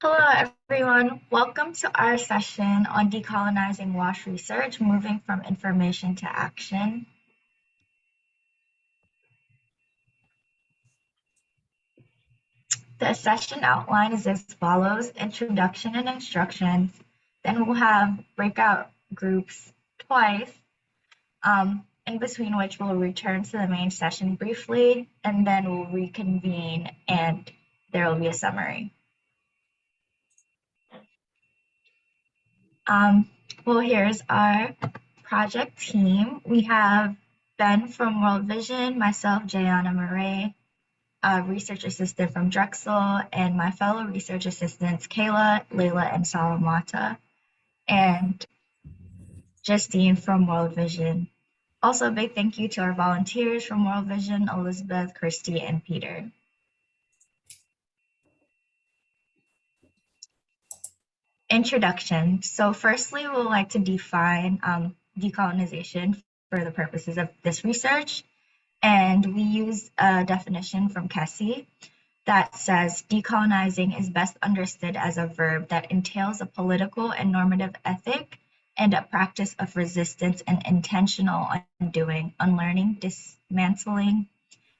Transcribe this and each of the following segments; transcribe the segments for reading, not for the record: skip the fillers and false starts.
Hello, everyone. Welcome to our session on decolonizing WASH research, moving from information to action. The session outline is as follows: introduction and instructions. Then we'll have breakout groups twice, in between which we'll return to the main session briefly, and then we'll reconvene and there will be a summary. Well, here's our project team. We have Ben from World Vision, myself, Jayana Murray, a research assistant from Drexel, and my fellow research assistants, Kayla, Layla, and Salamata, and Justine from World Vision. Also, a big thank you to our volunteers from World Vision, Elizabeth, Kirsty, and Peter. Introduction. So firstly, we would like to define decolonization for the purposes of this research. And we use a definition from Kessie that says decolonizing is best understood as a verb that entails a political and normative ethic and a practice of resistance and intentional undoing, unlearning, dismantling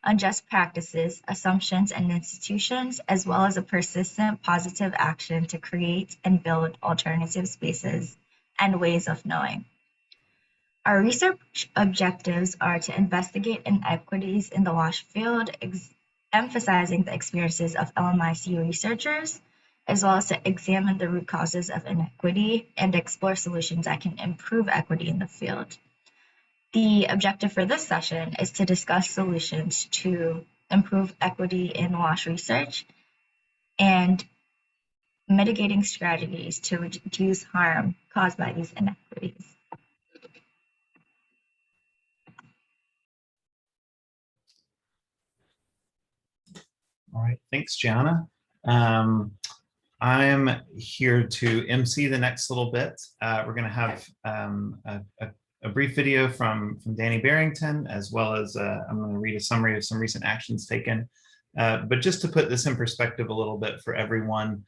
unjust practices, assumptions, and institutions, as well as a persistent positive action to create and build alternative spaces and ways of knowing. Our research objectives are to investigate inequities in the WASH field, emphasizing the experiences of LMIC researchers, as well as to examine the root causes of inequity and explore solutions that can improve equity in the field. The objective for this session is to discuss solutions to improve equity in WASH research and mitigating strategies to reduce harm caused by these inequities. All right, thanks, Gianna. I'm here to MC the next little bit. We're going to have a brief video from Danny Barrington, as well as I'm going to read a summary of some recent actions taken. But just to put this in perspective a little bit for everyone,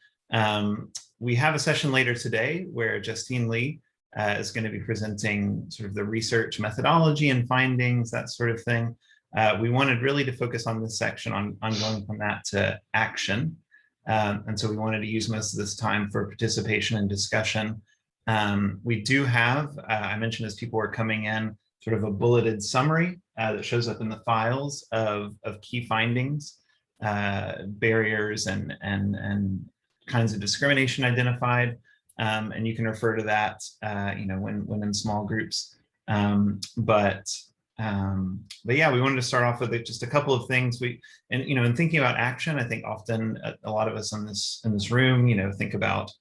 we have a session later today where Justine Lee is going to be presenting sort of the research methodology and findings, that sort of thing. We wanted really to focus on this section on going from that to action. And so we wanted to use most of this time for participation and discussion. We do have, I mentioned as people were coming in, sort of a bulleted summary that shows up in the files of key findings, barriers and kinds of discrimination identified. And you can refer to that, when in small groups. But yeah, we wanted to start off with just a couple of things. In thinking about action, I think often a lot of us in this room, think about,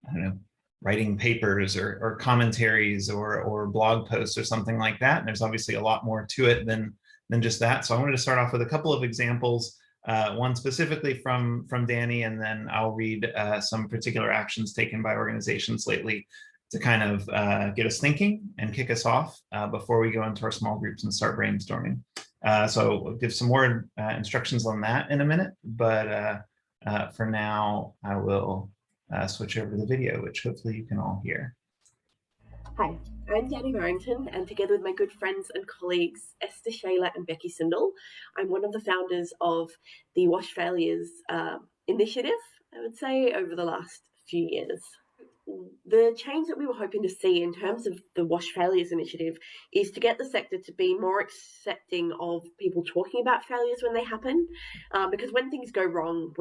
I don't know, writing papers or commentaries or blog posts or something like that. And there's obviously a lot more to it than just that. So I wanted to start off with a couple of examples, one specifically from Danny, and then I'll read some particular actions taken by organizations lately to kind of get us thinking and kick us off before we go into our small groups and start brainstorming. So we'll give some more instructions on that in a minute, but for now, I will switch over to the video, which hopefully you can all hear. Hi, I'm Danny Barrington, and together with my good friends and colleagues, Esther Shayla and Becky Sindel, I'm one of the founders of the WASH Failures initiative, I would say, over the last few years. The change that we were hoping to see in terms of the WASH Failures initiative is to get the sector to be more accepting of people talking about failures when they happen, because when things go wrong,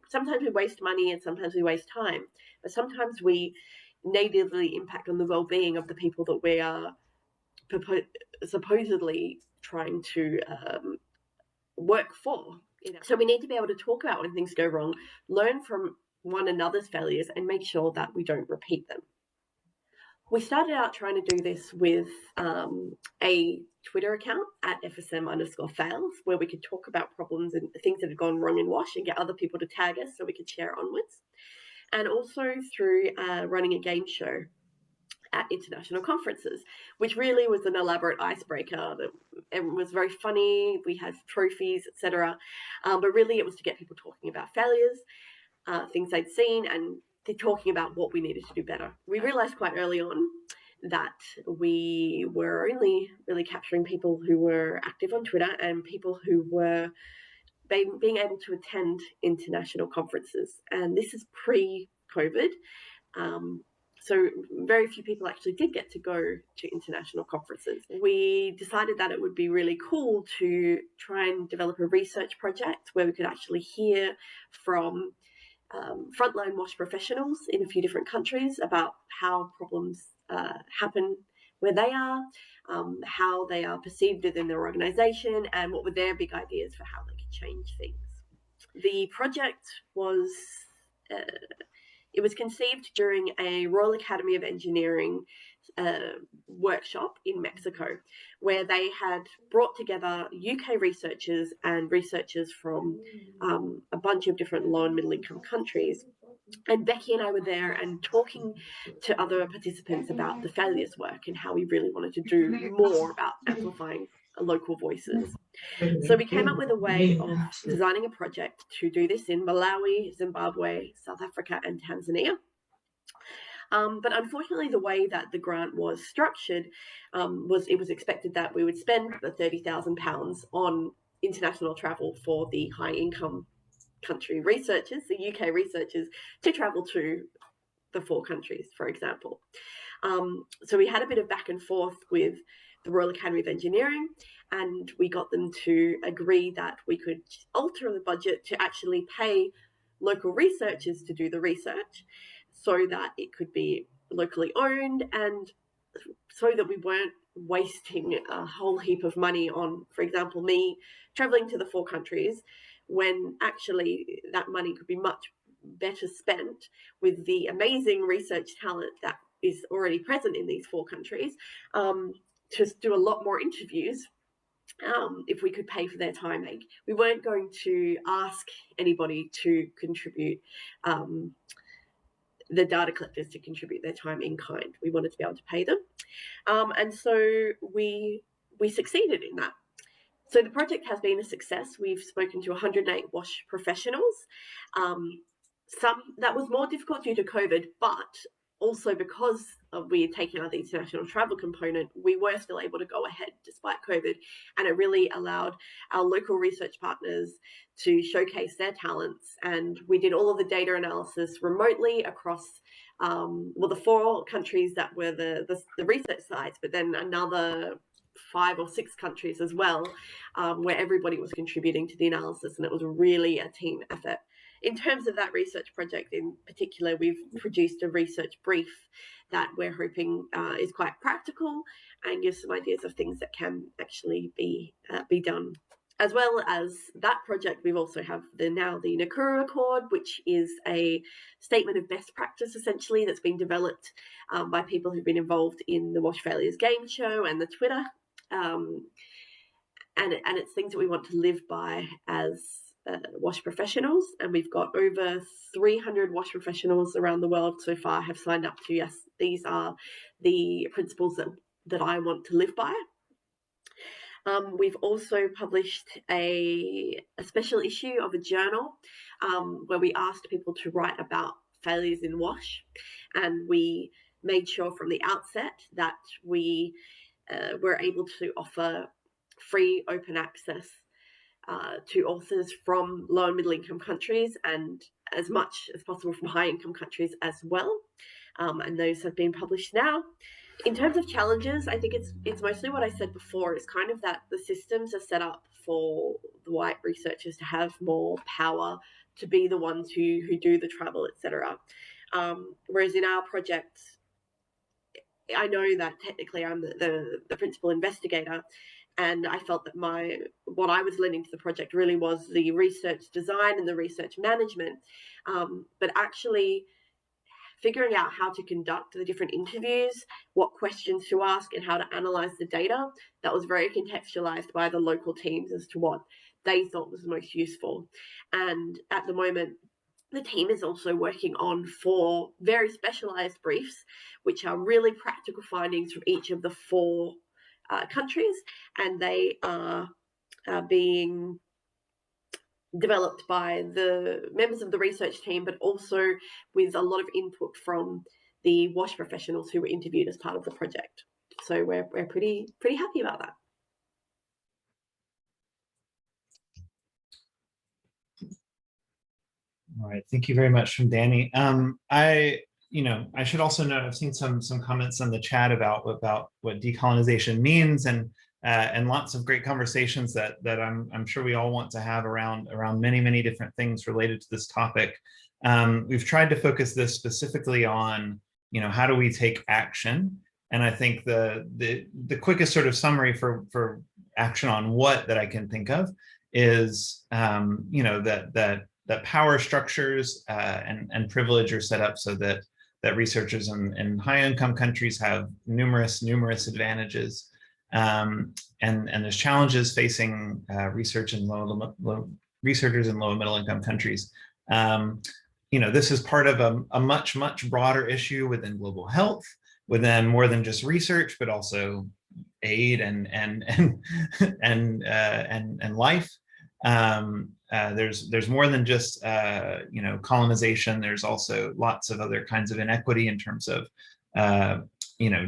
sometimes we waste money and sometimes we waste time, but sometimes we negatively impact on the well-being of the people that we are supposedly trying to work for. So we need to be able to talk about when things go wrong, learn from one another's failures, and make sure that we don't repeat them. We started out trying to do this with a Twitter account at FSM_fails, where we could talk about problems and things that had gone wrong in WASH and get other people to tag us so we could share onwards. And also through running a game show at international conferences, which really was an elaborate icebreaker. It was very funny. We had trophies, etc. But really it was to get people talking about failures. things they'd seen, and they're talking about what we needed to do better. We realized quite early on that we were only really capturing people who were active on Twitter and people who were being able to attend international conferences. And this is pre-COVID. So very few people actually did get to go to international conferences. We decided that it would be really cool to try and develop a research project where we could actually hear from frontline WASH professionals in a few different countries about how problems happen where they are, how they are perceived within their organisation, and what were their big ideas for how they could change things. The project was it was conceived during a Royal Academy of Engineering workshop in Mexico, where they had brought together UK researchers and researchers from a bunch of different low and middle income countries. And Becky and I were there and talking to other participants about the failures work and how we really wanted to do more about amplifying local voices. So we came up with a way of designing a project to do this in Malawi, Zimbabwe, South Africa, and Tanzania. But unfortunately, the way that the grant was structured was it was expected that we would spend the £30,000 on international travel for the high income country researchers, the UK researchers, to travel to the 4 countries, for example. So we had a bit of back and forth with the Royal Academy of Engineering, and we got them to agree that we could alter the budget to actually pay local researchers to do the research so that it could be locally owned, and so that we weren't wasting a whole heap of money on, for example, me traveling to the 4 countries, when actually that money could be much better spent with the amazing research talent that is already present in these 4 countries, to do a lot more interviews if we could pay for their time. We weren't going to ask anybody to contribute, the data collectors to contribute their time in kind. We wanted to be able to pay them. And so we succeeded in that. So the project has been a success. We've spoken to 108 WASH professionals. Some that was more difficult due to COVID, but also because we had taken out the international travel component, we were still able to go ahead despite COVID, and it really allowed our local research partners to showcase their talents. And we did all of the data analysis remotely across the 4 countries that were the research sites, but then another 5 or 6 countries as well, where everybody was contributing to the analysis, and it was really a team effort. In terms of that research project in particular, we've produced a research brief that we're hoping is quite practical and gives some ideas of things that can actually be done. As well as that project, we've also have the Nakuru Accord, which is a statement of best practice, essentially, that's been developed by people who've been involved in the Wash Failures game show and the Twitter. And it's things that we want to live by as WASH professionals, and we've got over 300 WASH professionals around the world so far have signed up to, yes, these are the principles that I want to live by. We've also published a special issue of a journal where we asked people to write about failures in WASH, and we made sure from the outset that we were able to offer free open access to authors from low and middle income countries, and as much as possible from high income countries as well. And those have been published now. In terms of challenges, I think it's mostly what I said before. It's kind of that the systems are set up for the white researchers to have more power, to be the ones who do the travel, etc. Whereas in our project, I know that technically I'm the principal investigator, and I felt that what I was lending to the project really was the research design and the research management, but actually figuring out how to conduct the different interviews, what questions to ask, and how to analyze the data, that was very contextualized by the local teams as to what they thought was most useful. And at the moment, the team is also working on 4 very specialized briefs, which are really practical findings from each of the 4 countries, and they are being developed by the members of the research team, but also with a lot of input from the WASH professionals who were interviewed as part of the project. So we're pretty happy about that. All right, thank you very much from Danny. I should also note, I've seen some comments in the chat about what decolonization means, and lots of great conversations that I'm sure we all want to have around many different things related to this topic. We've tried to focus this specifically on, how do we take action? And I think the quickest sort of summary for action on what that I can think of is, that power structures and privilege are set up so that researchers in high income countries have numerous advantages, and there's challenges facing researchers in low and middle income countries. This is part of a much broader issue within global health, within more than just research, but also aid and life. There's more than just colonization. There's also lots of other kinds of inequity in terms of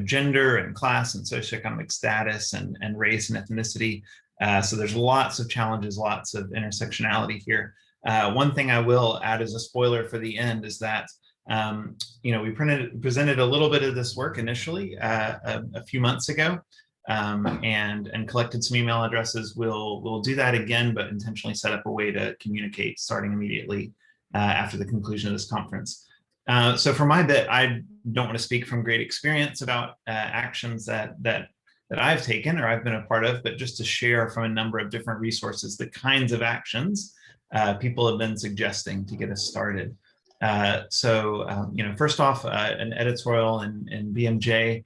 gender and class and socioeconomic status and race and ethnicity. So there's lots of challenges, lots of intersectionality here. One thing I will add as a spoiler for the end is that we presented a little bit of this work initially a few months ago. And collected some email addresses. We'll do that again, but intentionally set up a way to communicate starting immediately after the conclusion of this conference. So for my bit, I don't want to speak from great experience about actions that I've taken or I've been a part of, but just to share from a number of different resources the kinds of actions people have been suggesting to get us started. First off, an editorial in BMJ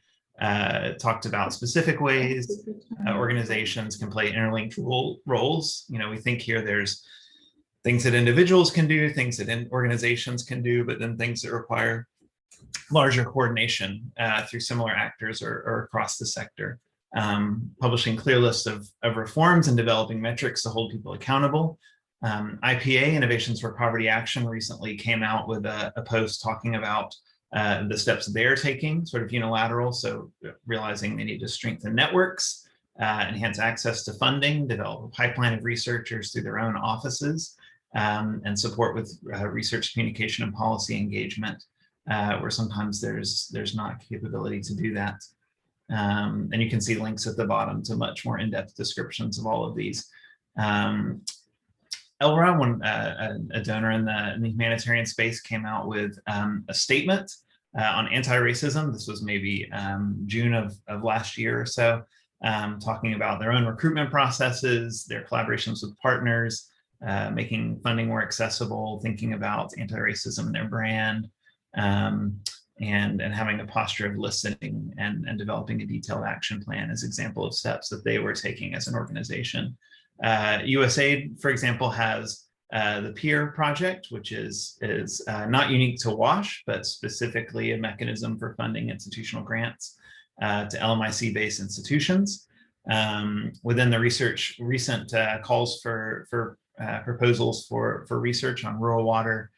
talked about specific ways organizations can play interlinked roles. We think here there's things that individuals can do, things that organizations can do, but then things that require larger coordination through similar actors or across the sector. Publishing clear lists of reforms and developing metrics to hold people accountable. IPA, Innovations for Poverty Action, recently came out with a post talking about the steps they're taking, sort of unilateral, so realizing they need to strengthen networks, enhance access to funding, develop a pipeline of researchers through their own offices, and support with research communication and policy engagement, where sometimes there's not capability to do that. And you can see links at the bottom to much more in-depth descriptions of all of these. ELRA, a donor in the humanitarian space, came out with a statement on anti-racism. This was maybe June of last year or so, talking about their own recruitment processes, their collaborations with partners, making funding more accessible, thinking about anti-racism in their brand, and having a posture of listening and developing a detailed action plan as example of steps that they were taking as an organization. USAID, for example, has the PEER project, which is not unique to WASH, but specifically a mechanism for funding institutional grants to LMIC-based institutions. Within the research, recent calls for proposals for research on rural water,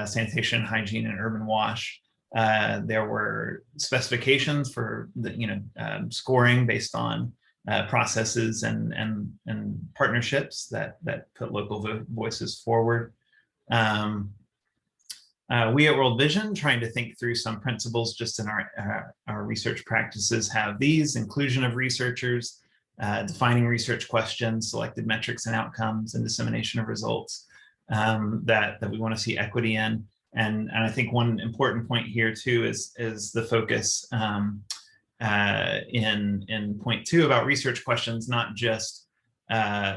sanitation, hygiene, and urban WASH. There were specifications for the scoring based on processes and partnerships that put local voices forward. We at World Vision, trying to think through some principles just in our research practices, have these: inclusion of researchers, defining research questions, selected metrics and outcomes, and dissemination of results that we want to see equity in. And I think one important point here too is the focus in point 2 about research questions, not just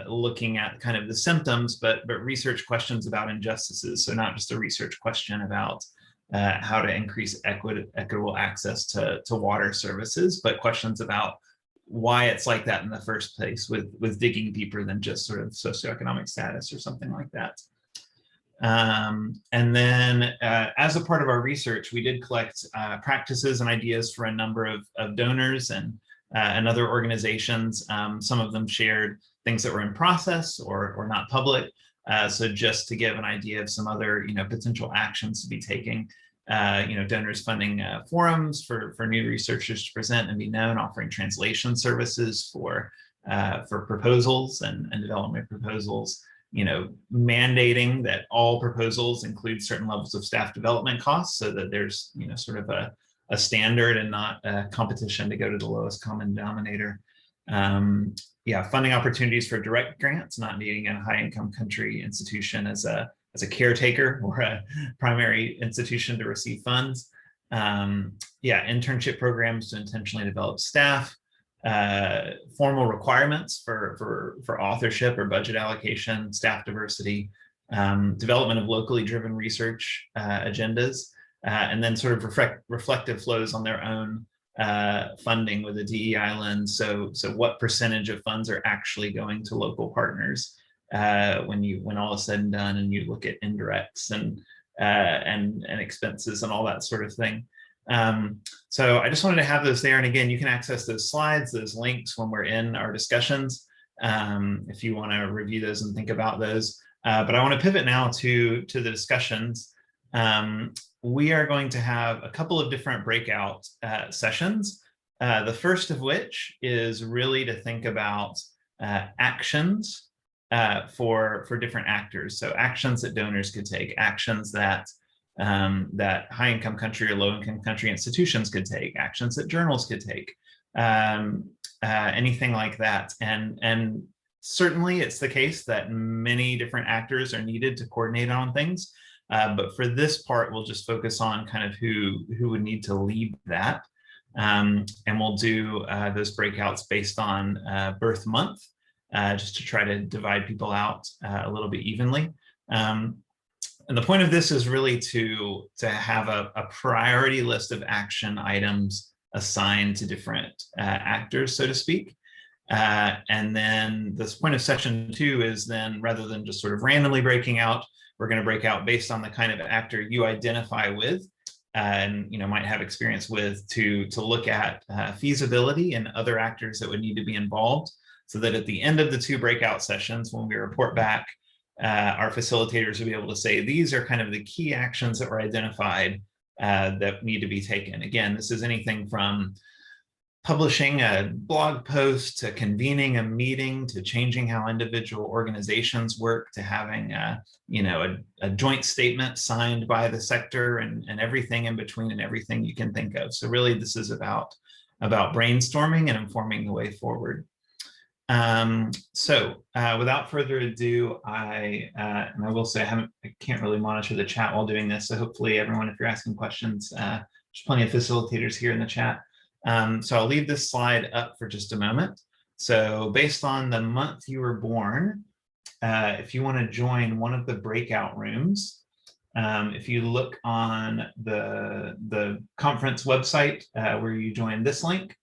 looking at kind of the symptoms, but research questions about injustices. So not just a research question about how to increase equitable access to water services, but questions about why it's like that in the first place, with digging deeper than just sort of socioeconomic status or something like that. And then as a part of our research, we did collect practices and ideas for a number of donors and other organizations. Some of them shared things that were in process or not public. So just to give an idea of some other, potential actions to be taking, donors funding forums for new researchers to present and be known, offering translation services for proposals and development proposals, mandating that all proposals include certain levels of staff development costs so that there's, sort of a standard and not a competition to go to the lowest common denominator. Funding opportunities for direct grants, not needing a high income country institution as a caretaker or a primary institution to receive funds. Internship programs to intentionally develop staff, formal requirements for authorship or budget allocation, staff diversity, development of locally driven research agendas, and then sort of reflective flows on their own funding with a DEI lens. So what percentage of funds are actually going to local partners when all is said and done, and you look at indirects and expenses and all that sort of thing. So I just wanted to have those there. And again, you can access those slides, those links when we're in our discussions, if you want to review those and think about those. But I want to pivot now to the discussions. We are going to have a couple of different breakout sessions. The first of which is really to think about actions for different actors. So actions that donors could take, actions that high-income country or low-income country institutions could take, actions that journals could take, anything like that. And certainly it's the case that many different actors are needed to coordinate on things. But for this part, we'll just focus on kind of who would need to lead that. And we'll do those breakouts based on birth month, just to try to divide people out a little bit evenly. And the point of this is really to have a priority list of action items assigned to different actors, so to speak. And then this point of section 2 is then, rather than just sort of randomly breaking out, we're going to break out based on the kind of actor you identify with and might have experience with, to look at feasibility and other actors that would need to be involved, so that at the end of the 2 breakout sessions, when we report back, our facilitators will be able to say, these are kind of the key actions that were identified that need to be taken. Again, this is anything from publishing a blog post, to convening a meeting, to changing how individual organizations work, to having a joint statement signed by the sector, and everything in between, and everything you can think of. So really, this is about brainstorming and informing the way forward. Without further ado, and I will say I can't really monitor the chat while doing this. So hopefully everyone, if you're asking questions, there's plenty of facilitators here in the chat. So I'll leave this slide up for just a moment. So based on the month you were born, if you want to join one of the breakout rooms, if you look on the conference website where you join this link,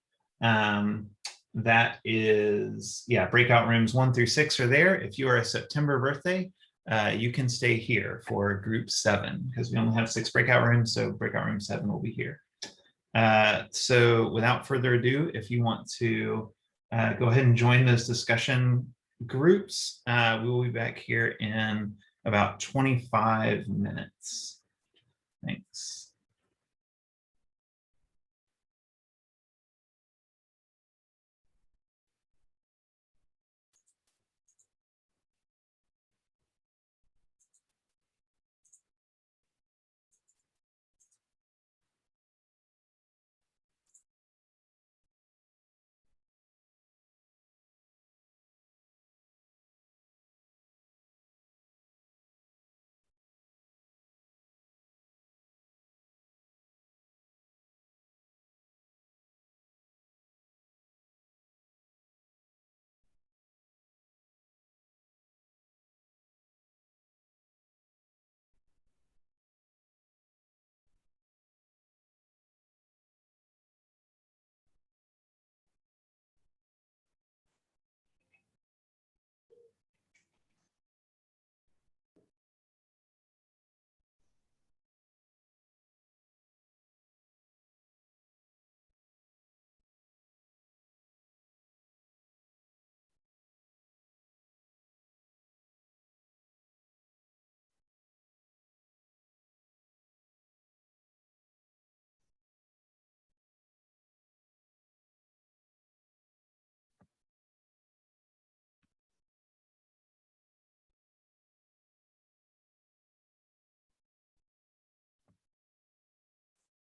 that is, breakout rooms 1 through 6 are there. If you are a September birthday, you can stay here for group 7, because we only have 6 breakout rooms, so breakout room 7 will be here. So without further ado, if you want to go ahead and join those discussion groups, we will be back here in about 25 minutes. Thanks.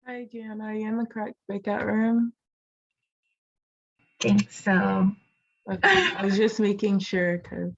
Hi, Gianna. Are you in the correct breakout room? Think so. Okay, I was just making sure because.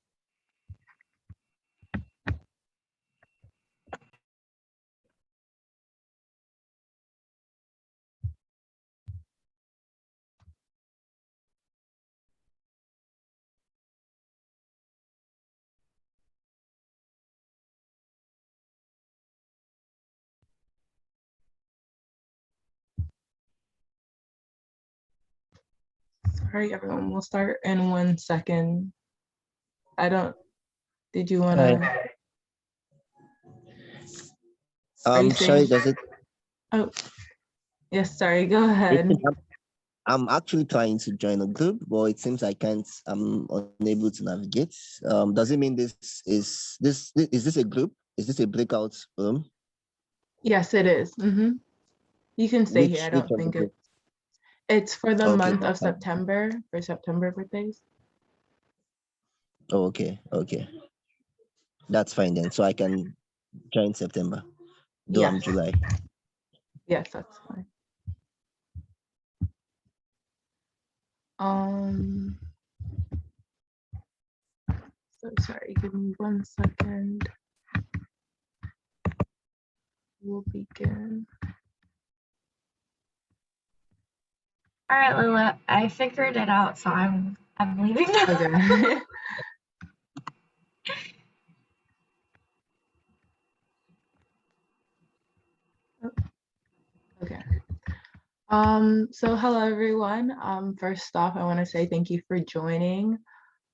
Sorry, everyone. We'll start in 1 second. Did you want to? Sorry, does it? Oh, yes, sorry, go ahead. I'm actually trying to join a group, but it seems I can't. I'm unable to navigate. Does it mean is this a group? Is this a breakout room? Yes, it is. You can stay here. I don't think it's for the month of September, for September birthdays. Oh, okay. That's fine then. So I can join September, though I'm July. Yes, that's fine. So sorry, give me 1 second. We'll begin. All right, Lila, I figured it out, so I'm leaving now. Okay. Okay. So hello everyone. First off, I want to say thank you for joining.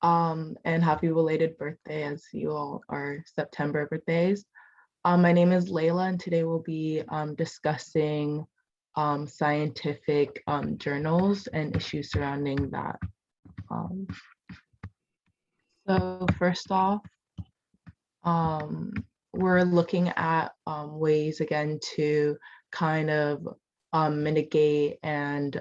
And happy belated birthday, as you all are September birthdays. My name is Layla, and today we'll be discussing scientific journals and issues surrounding that. So first off, we're looking at ways again to kind of mitigate and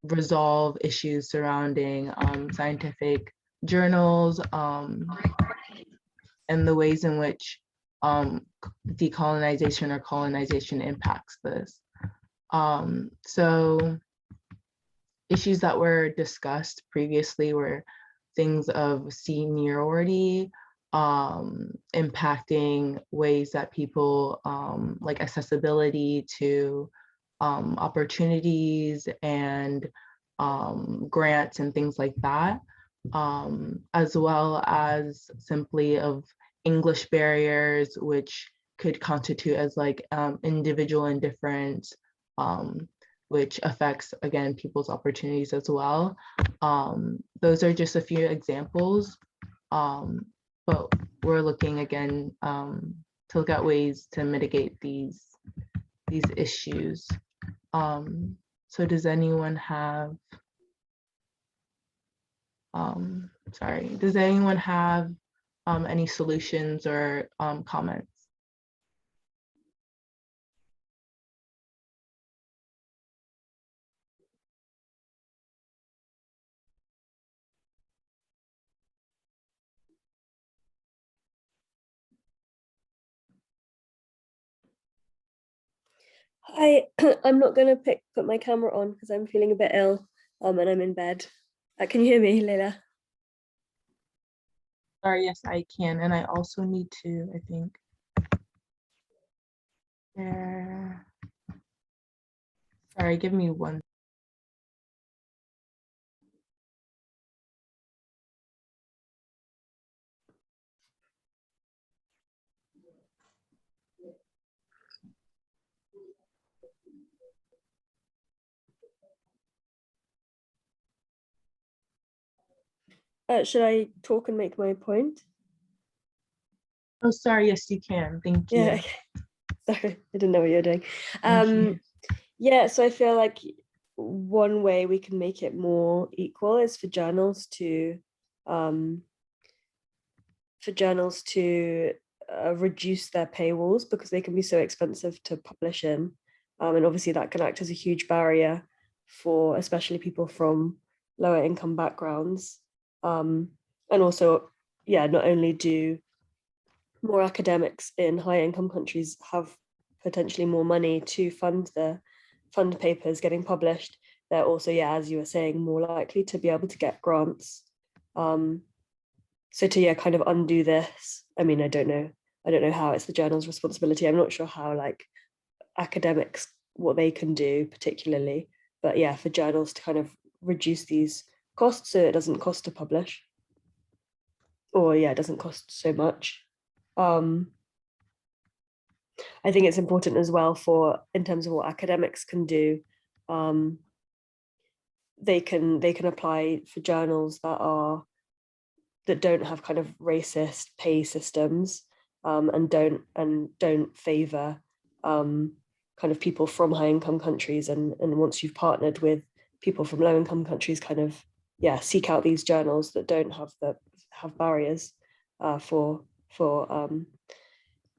resolve issues surrounding scientific journals and the ways in which decolonization or colonization impacts this. So issues that were discussed previously were things of seniority, impacting ways that people like accessibility to opportunities and grants and things like that, as well as simply of English barriers, which could constitute as like individual indifference, which affects, again, people's opportunities as well. Those are just a few examples, but we're looking again to look at ways to mitigate these issues. So does anyone have, does anyone have any solutions or comments? Hi, I'm not going to put my camera on because I'm feeling a bit ill and I'm in bed. Can you hear me, Leila? Sorry, yes, I can. And I also need to, I think, share. Sorry, give me one. Should I talk and make my point? Oh, sorry, yes, you can. Thank you. Yeah, okay. Sorry, I didn't know what you were doing. You. Yeah, so I feel like one way we can make it more equal is for journals to reduce their paywalls because they can be so expensive to publish in, and obviously that can act as a huge barrier for especially people from lower income backgrounds, and also, yeah, not only do more academics in high income countries have potentially more money to fund papers getting published, they're also, as you were saying, more likely to be able to get grants. So to kind of undo this, I mean, I don't know how it's the journal's responsibility. I'm not sure how like academics, what they can do particularly, but for journals to kind of reduce these costs so it doesn't cost to publish, or it doesn't cost so much. I think it's important as well for, in terms of what academics can do, they can apply for journals that don't have kind of racist pay systems, and don't favor kind of people from high income countries, and once you've partnered with people from low income countries, kind of seek out these journals that don't have barriers for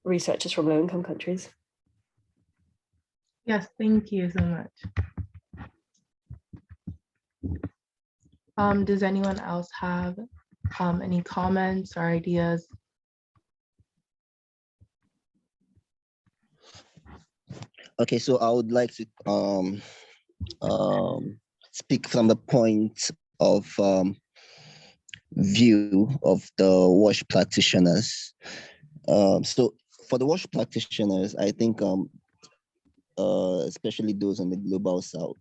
researchers from low income countries. Yes, thank you so much. Does anyone else have any comments or ideas? Okay, so I would like to speak from the point of view of the WASH practitioners. So for the WASH practitioners, I think especially those on the global south,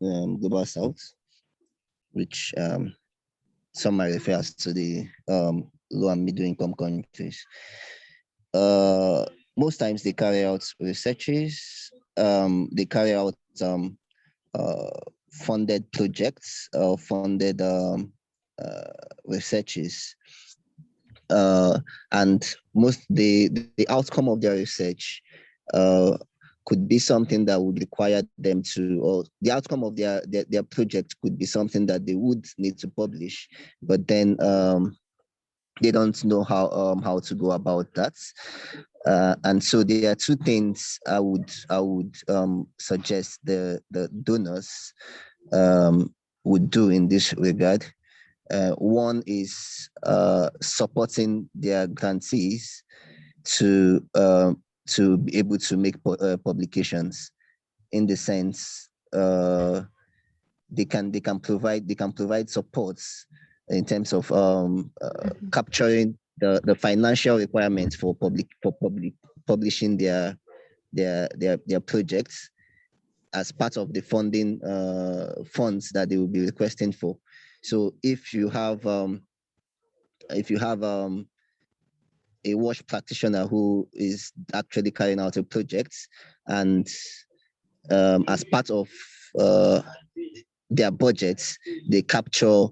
which some might refer to the low and middle income countries. Most times they carry out researches, they carry out funded projects or funded researches, and the outcome of their research could be something that would require them to, or the outcome of their project could be something that they would need to publish, but then they don't know how to go about that. And so there are two things I would suggest the donors would do in this regard. One is supporting their grantees to be able to make publications, in the sense they can provide supports in terms of capturing the financial requirements for publishing their projects as part of the funding funds that they will be requesting for. So if you have a WASH practitioner who is actually carrying out a project, and as part of their budgets, they capture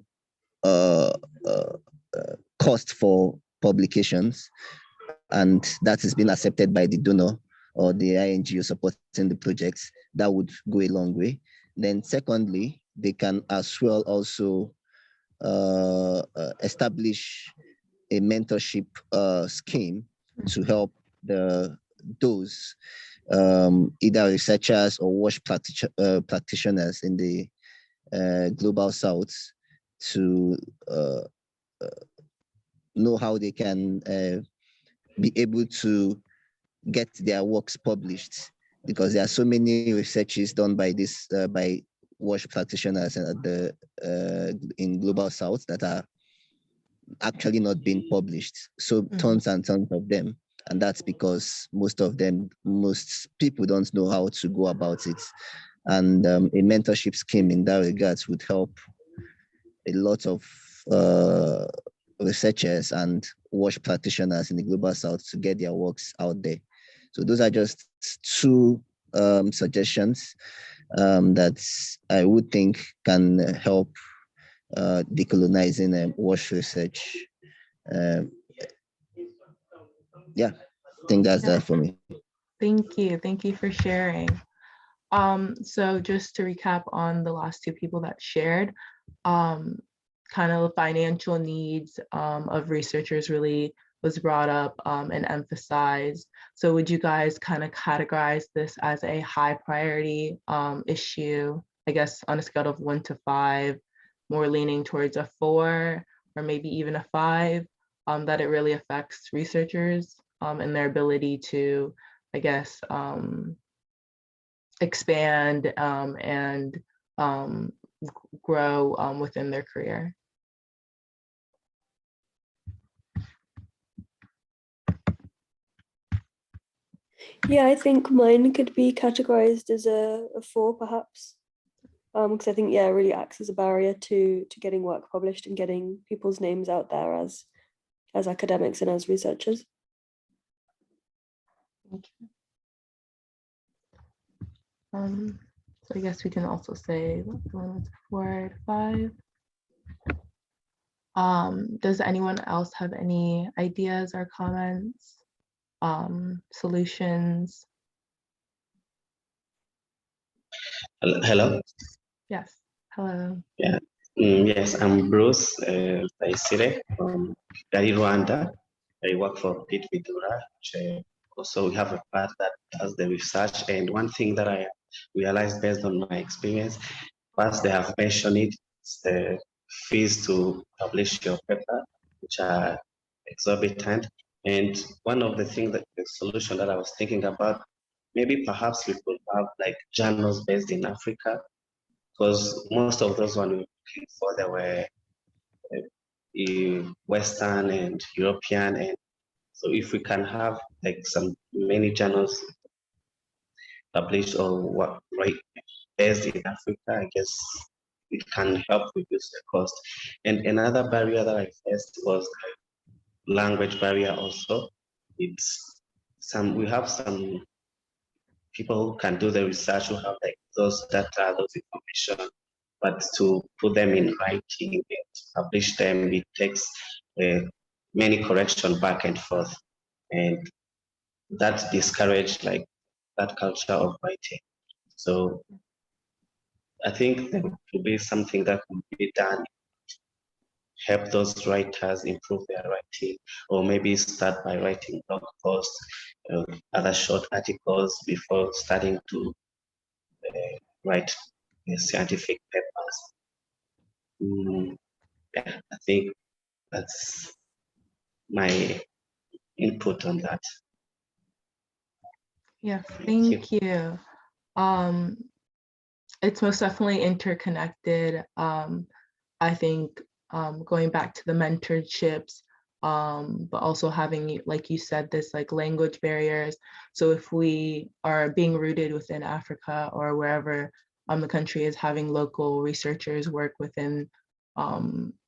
cost for publications, and that has been accepted by the donor or the INGO supporting the projects, that would go a long way. Then secondly, they can as well also establish a mentorship scheme to help those either researchers or WASH practitioners in the global south to know how they can be able to get their works published, because there are so many researches done by WASH practitioners in global south that are actually not being published. So tons and tons of them, and that's because most people don't know how to go about it. And a mentorship scheme in that regard would help a lot of researchers and WASH practitioners in the global south to get their works out there. So those are just two suggestions that I would think can help decolonizing WASH research. I think that's that for me. Thank you for sharing. So just to recap on the last two people that shared, kind of the financial needs of researchers really was brought up and emphasized. So would you guys kind of categorize this as a high priority issue, I guess on a scale of 1 to 5, more leaning towards a 4 or maybe even a 5, that it really affects researchers and their ability to, I guess, expand and grow within their career. Yeah, I think mine could be categorized as a 4 perhaps, because I think, yeah, it really acts as a barrier to getting work published and getting people's names out there as academics and as researchers. Thank you. So I guess we can also say 1, 2, 4, 5. Does anyone else have any ideas or comments, solutions? Hello. Yes. Hello. Yeah. Yes, I'm Bruce Taisire from Kigali, Rwanda. I work for Pete Vidura. Also, we have a part that does the research. And one thing that I realized based on my experience, first they have mentioned it, it's the fees to publish your paper, which are exorbitant. And one of the things that the solution that I was thinking about, maybe perhaps we could have like journals based in Africa, because most of those ones we were looking for, they were Western and European, and so if we can have like some many journals published or what right based in Africa, I guess it can help reduce the cost. And another barrier that I faced was the language barrier also. It's we have some people who can do the research who have like those data, those information, but to put them in writing and publish them, it takes many correction back and forth, and that discouraged like that culture of writing. So I think there could be something that could be done, help those writers improve their writing, or maybe start by writing blog posts, other short articles before starting to write scientific papers. Yeah, I think that's my input on that. Yes, thank you. It's most definitely interconnected. I think going back to the mentorships, but also having, like you said, this like language barriers. So if we are being rooted within Africa or wherever the country is, having local researchers work within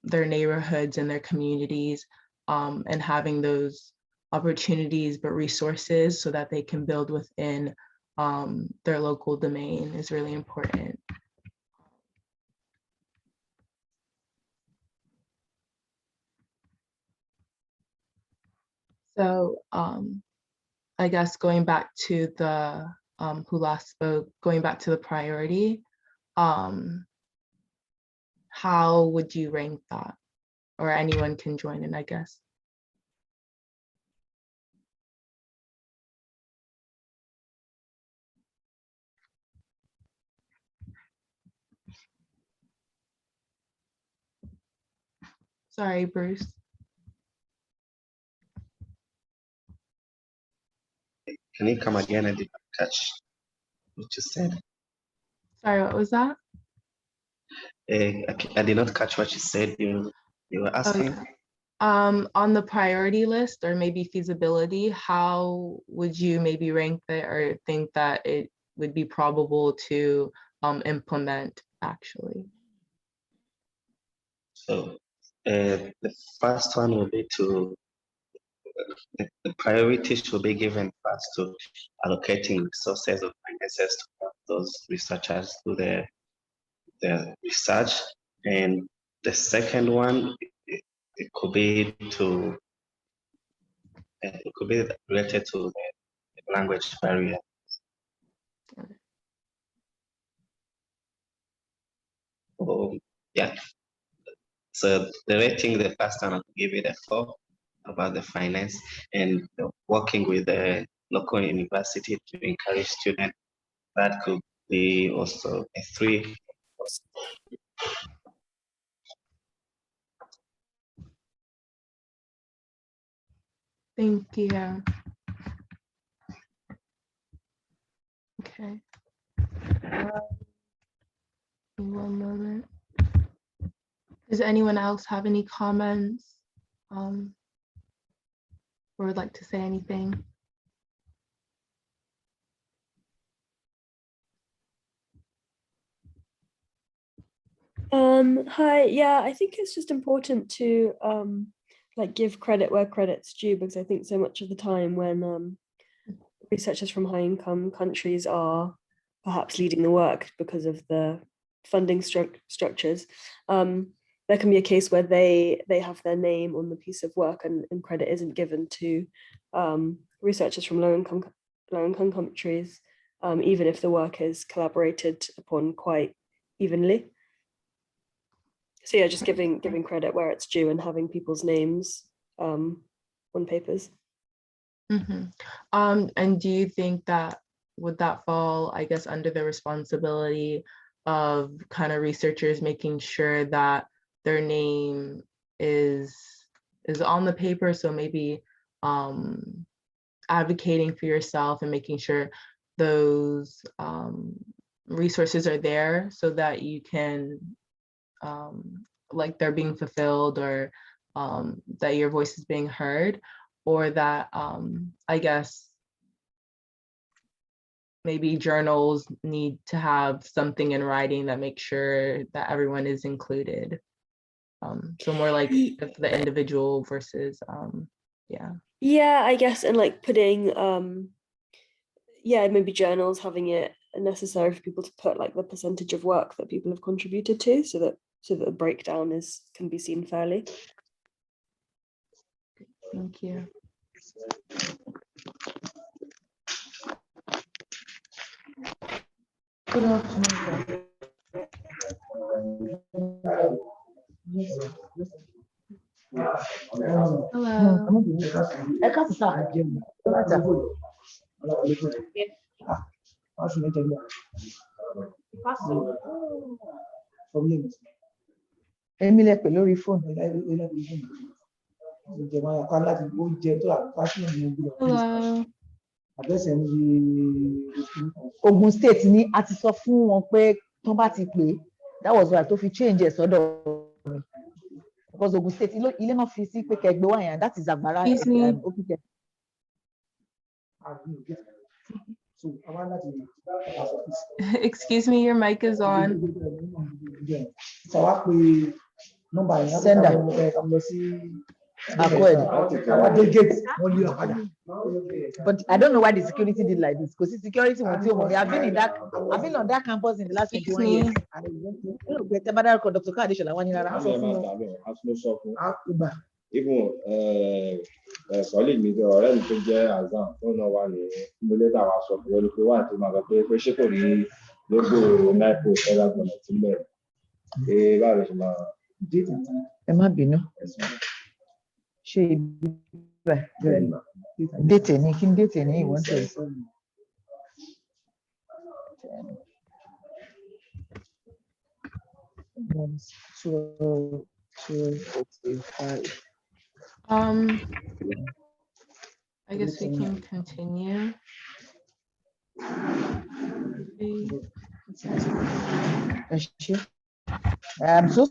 their neighborhoods and their communities, and having those opportunities but resources so that they can build within their local domain is really important. So I guess going back to the who last spoke, going back to the priority, how would you rank that? Or anyone can join in, I guess. Sorry, Bruce. Can you come again? I did not catch what you said. Sorry, what was that? I did not catch what you said. You were asking. Okay. On the priority list or maybe feasibility, how would you maybe rank it or think that it would be probable to implement actually? So the first one will be to, the priority should be given first to allocating resources or finances to help those researchers do their research. And the second one, it could be to, it could be related to the language barrier. Oh, yeah. So the rating, the first one, I'll give it a 4 about the finance, and working with the local university to encourage students, that could be also a 3. Thank you. Okay. One moment. Does anyone else have any comments or would like to say anything? Hi, yeah, I think it's just important to like give credit where credit's due, because I think so much of the time when researchers from high income countries are perhaps leading the work because of the funding structures, there can be a case where they have their name on the piece of work and credit isn't given to researchers from low income countries, even if the work is collaborated upon quite evenly. So yeah, just giving credit where it's due and having people's names on papers. Mm-hmm. And do you think that would that fall, I guess, under the responsibility of kind of researchers making sure that their name is on the paper? So maybe advocating for yourself and making sure those resources are there so that you can like they're being fulfilled, or that your voice is being heard, or that I guess maybe journals need to have something in writing that makes sure that everyone is included. So more like the individual versus yeah, I guess, and like putting maybe journals having it necessary for people to put like the percentage of work that people have contributed to, so that the breakdown can be seen fairly. Thank you. Good afternoon. Emile pè lórí fóònù. Hello. Ogun State ní a ti sọ fún wọn pé tán bá ti pè, that was why tó fi change ẹ̀ sọ́dọ̀ mi, because Ogun State ilé náà fi sí pé kẹgbẹ́ wà yẹn, that is Agbara. Excuse me, your mic is on. Sender. But I don't know why the security did like this, because the security won't tell me. I've been on that campus in the last 21 years. Even colleague mi ọ̀rẹ́ mi tó jẹ́ Azam tó náà wà ní ìmúlẹ̀dà wa sọ pé olùkọ́ wà tó máa gbà pé ṣé kò ní lógo náírà ẹ̀rọ gbọ̀nà tí ń bẹ̀rẹ̀ báwo ṣe máa. Ẹ má bínú. Ṣé ibi date ní kí n date ní ìwọ̀n tẹ̀? I guess we can continue. I'm so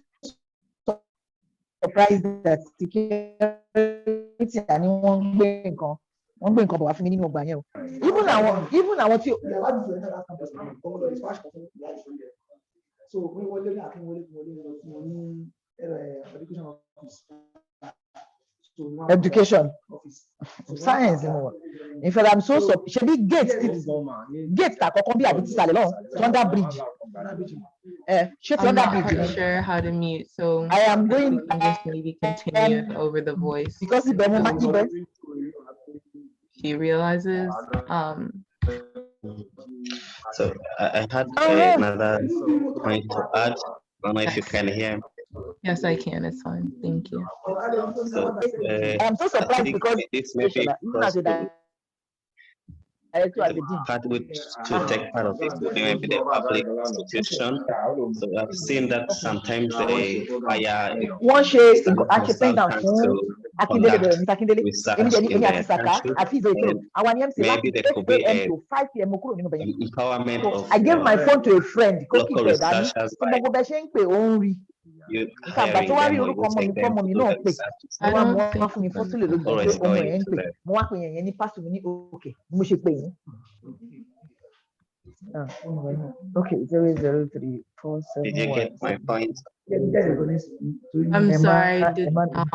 surprised that security and wọ́n gbé nǹkan bọ̀ wá fún mi nínú ọgbà yẹn o. Even àwọn tí. Education, science, in fact, I'm so surprised. Should be gate that can be under bridge. I'm not sure how to mute, so I am going. We can just maybe continue over the voice because she realizes. So I had another point to add. I don't know if you can hear me. Yes, I can. It's fine. Thank you. So, I'm so surprised because this may be part which to take part of this maybe the public institution. So I've seen that sometimes they hire Akindele bẹ̀rẹ̀ ní Akindele research èmi in àti the Saka country, àti Ìzòkè and àwa ni MC láti maybe there could be 8 a.m. a to 5 p.m. mo kúrò nínú bẹ̀yẹn. empowerment So of I gave my phone to a friend kó local kíkẹ́ ẹ̀ dání researchers tí by gbogbo bẹ́ẹ̀ ṣe ń pè ó ń rí you nǹkan àgbà tó hiring wá rí them, or orúkọ you ọmọ mi take them fọ́mọ to mi do náà the pè research. mo I wá mo don't wá think fún mi it's fọ́sílẹ̀ lójú pé Always ọmọ ẹ̀ ń communicate pè there. mo wá pè yẹn yẹn ní pásítọ̀ mi ní òkè mo ṣe pè yín. Okay, 00347. Did you get my point? I'm sorry, did Emma, not.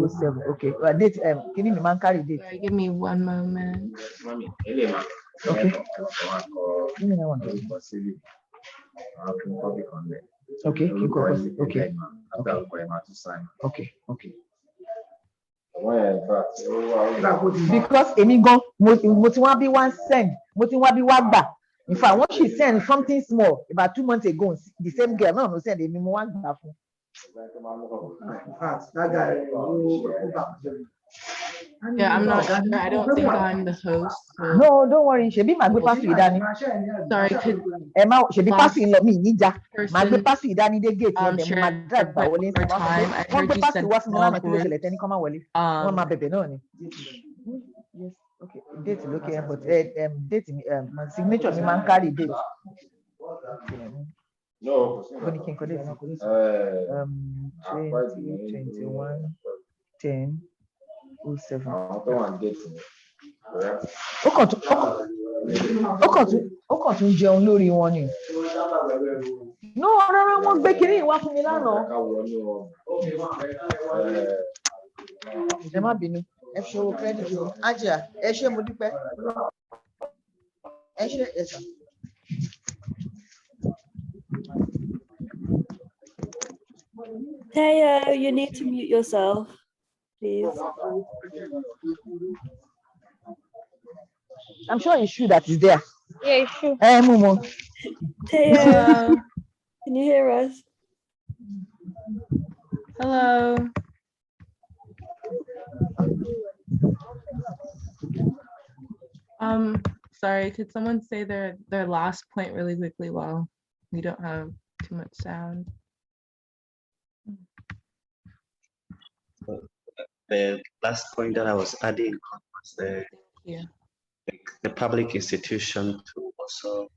07. Okay, date can you man carry date? Sorry, give me one moment. Okay. Give me that one. Okay, keep going. Okay. Okay. Okay. Because èmi gan mo ti wá bí one send mo ti wá bí wá gbà in fact when she send something small about 2 months ago the same girl náà no send èmi mo wá gbà fún. Yeah, I'm not sure. I don't think I'm the host. So. No, don't worry. Ṣebí màá gbé pásù ìdání. Sorry, could ẹ má ṣebí pásù ìlọ mi níjà. Màá gbé person pásù ìdání dé gate yẹn dẹ̀ mo máa drive gbà wọlé for time? I wọ́n heard gbé you pásù said wá fún mi lánàá kí ló small ṣẹlẹ̀ tẹ́ni kọ́ máa wọlé. Wọ́n máa bẹ̀bẹ̀ náà ni. Yes, okay. Date lókè ẹ̀ but date mi signature mi máa ń carry date. No. Ó ní kí n kọ́ date náà. 2021 10 07. Ó kàn tún jẹun lórí wọn ni. No, rárá wọ́n gbé kinní ìwá fún mi lánàá. Ẹ má bínú, ẹ fi owó credit o. Ajá, ẹ ṣé mo dúpẹ́. Ẹ ṣé ẹ sà. Taya, you need to mute yourself, please. I'm sure it's true that is there. Yeah, it's true. Mumu. Taya, can you hear us? Hello. Sorry, could someone say their last point really quickly while we don't have too much sound? The last point that I was adding was the public institution to also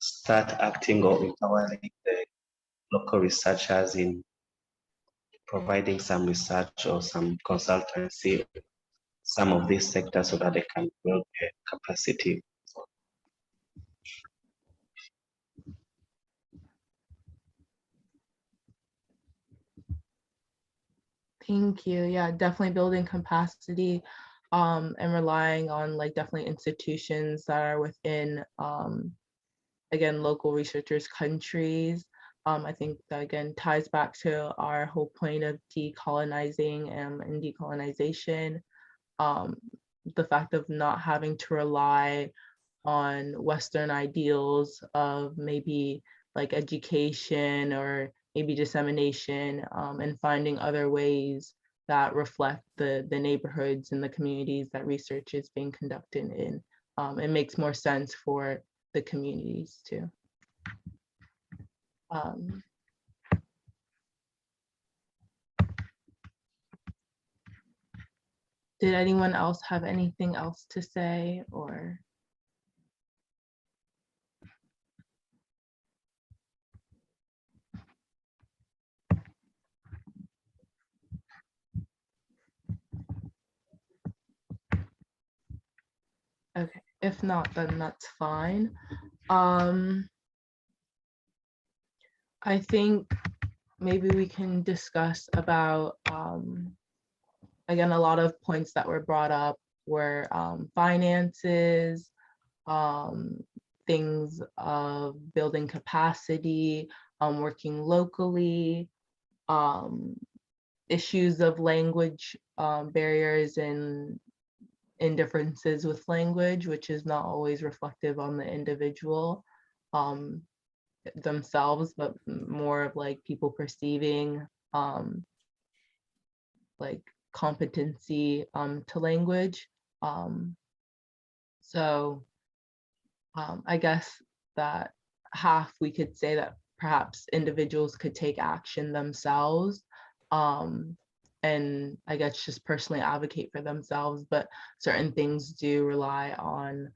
start acting or empowering the local researchers in providing some research or some consultancy, some of these sectors, so that they can build their capacity. Thank you. Yeah, definitely building capacity and relying on like definitely institutions that are within again local researchers' countries. I think that again ties back to our whole point of decolonizing and decolonization. The fact of not having to rely on Western ideals of maybe like education or maybe dissemination, and finding other ways that reflect the neighborhoods and the communities that research is being conducted in. It makes more sense for the communities too. Did anyone else have anything else to say or? Okay, if not, then that's fine. I think maybe we can discuss about, again, a lot of points that were brought up were finances, things of building capacity, working locally, issues of language barriers and indifferences with language, which is not always reflective on the individual themselves, but more of like people perceiving like competency to language. So I guess that half we could say that perhaps individuals could take action themselves and I guess just personally advocate for themselves, but certain things do rely on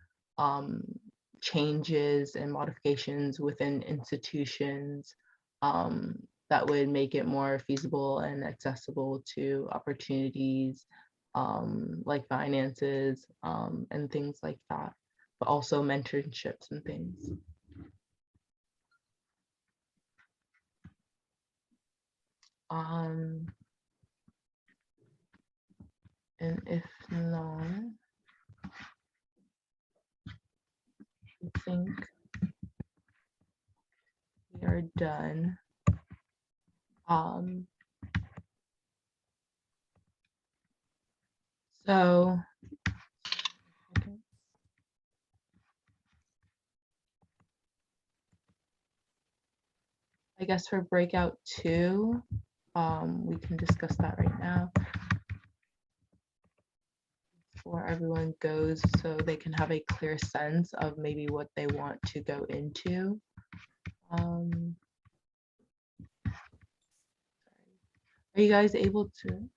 changes and modifications within institutions that would make it more feasible and accessible to opportunities like finances and things like that, but also mentorships and things. And if not, I think we are done. So I guess for Breakout 2, we can discuss that right now before everyone goes, so they can have a clear sense of maybe what they want to go into. Are you guys able to?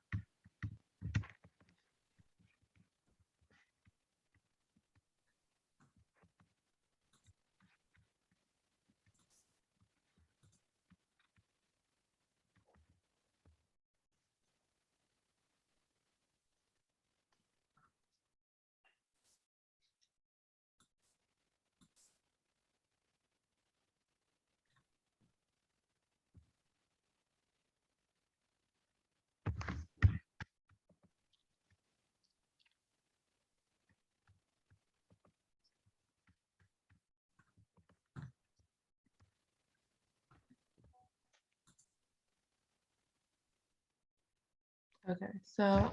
Okay, so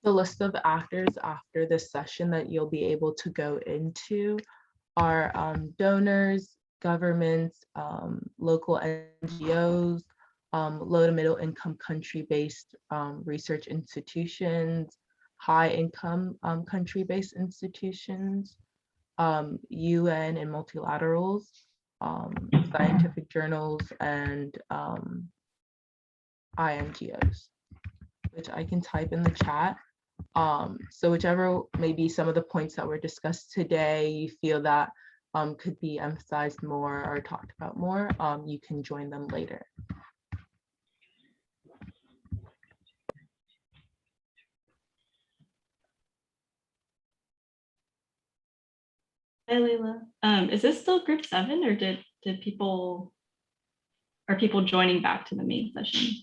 the list of actors after this session that you'll be able to go into are donors, governments, local NGOs, low to middle income country-based research institutions, high income country-based institutions, UN and multilaterals, scientific journals, and INGOs, which I can type in the chat. So whichever maybe some of the points that were discussed today, you feel that could be emphasized more or talked about more, you can join them later. Hi, Layla. Is this still group 7, or are people joining back to the main session?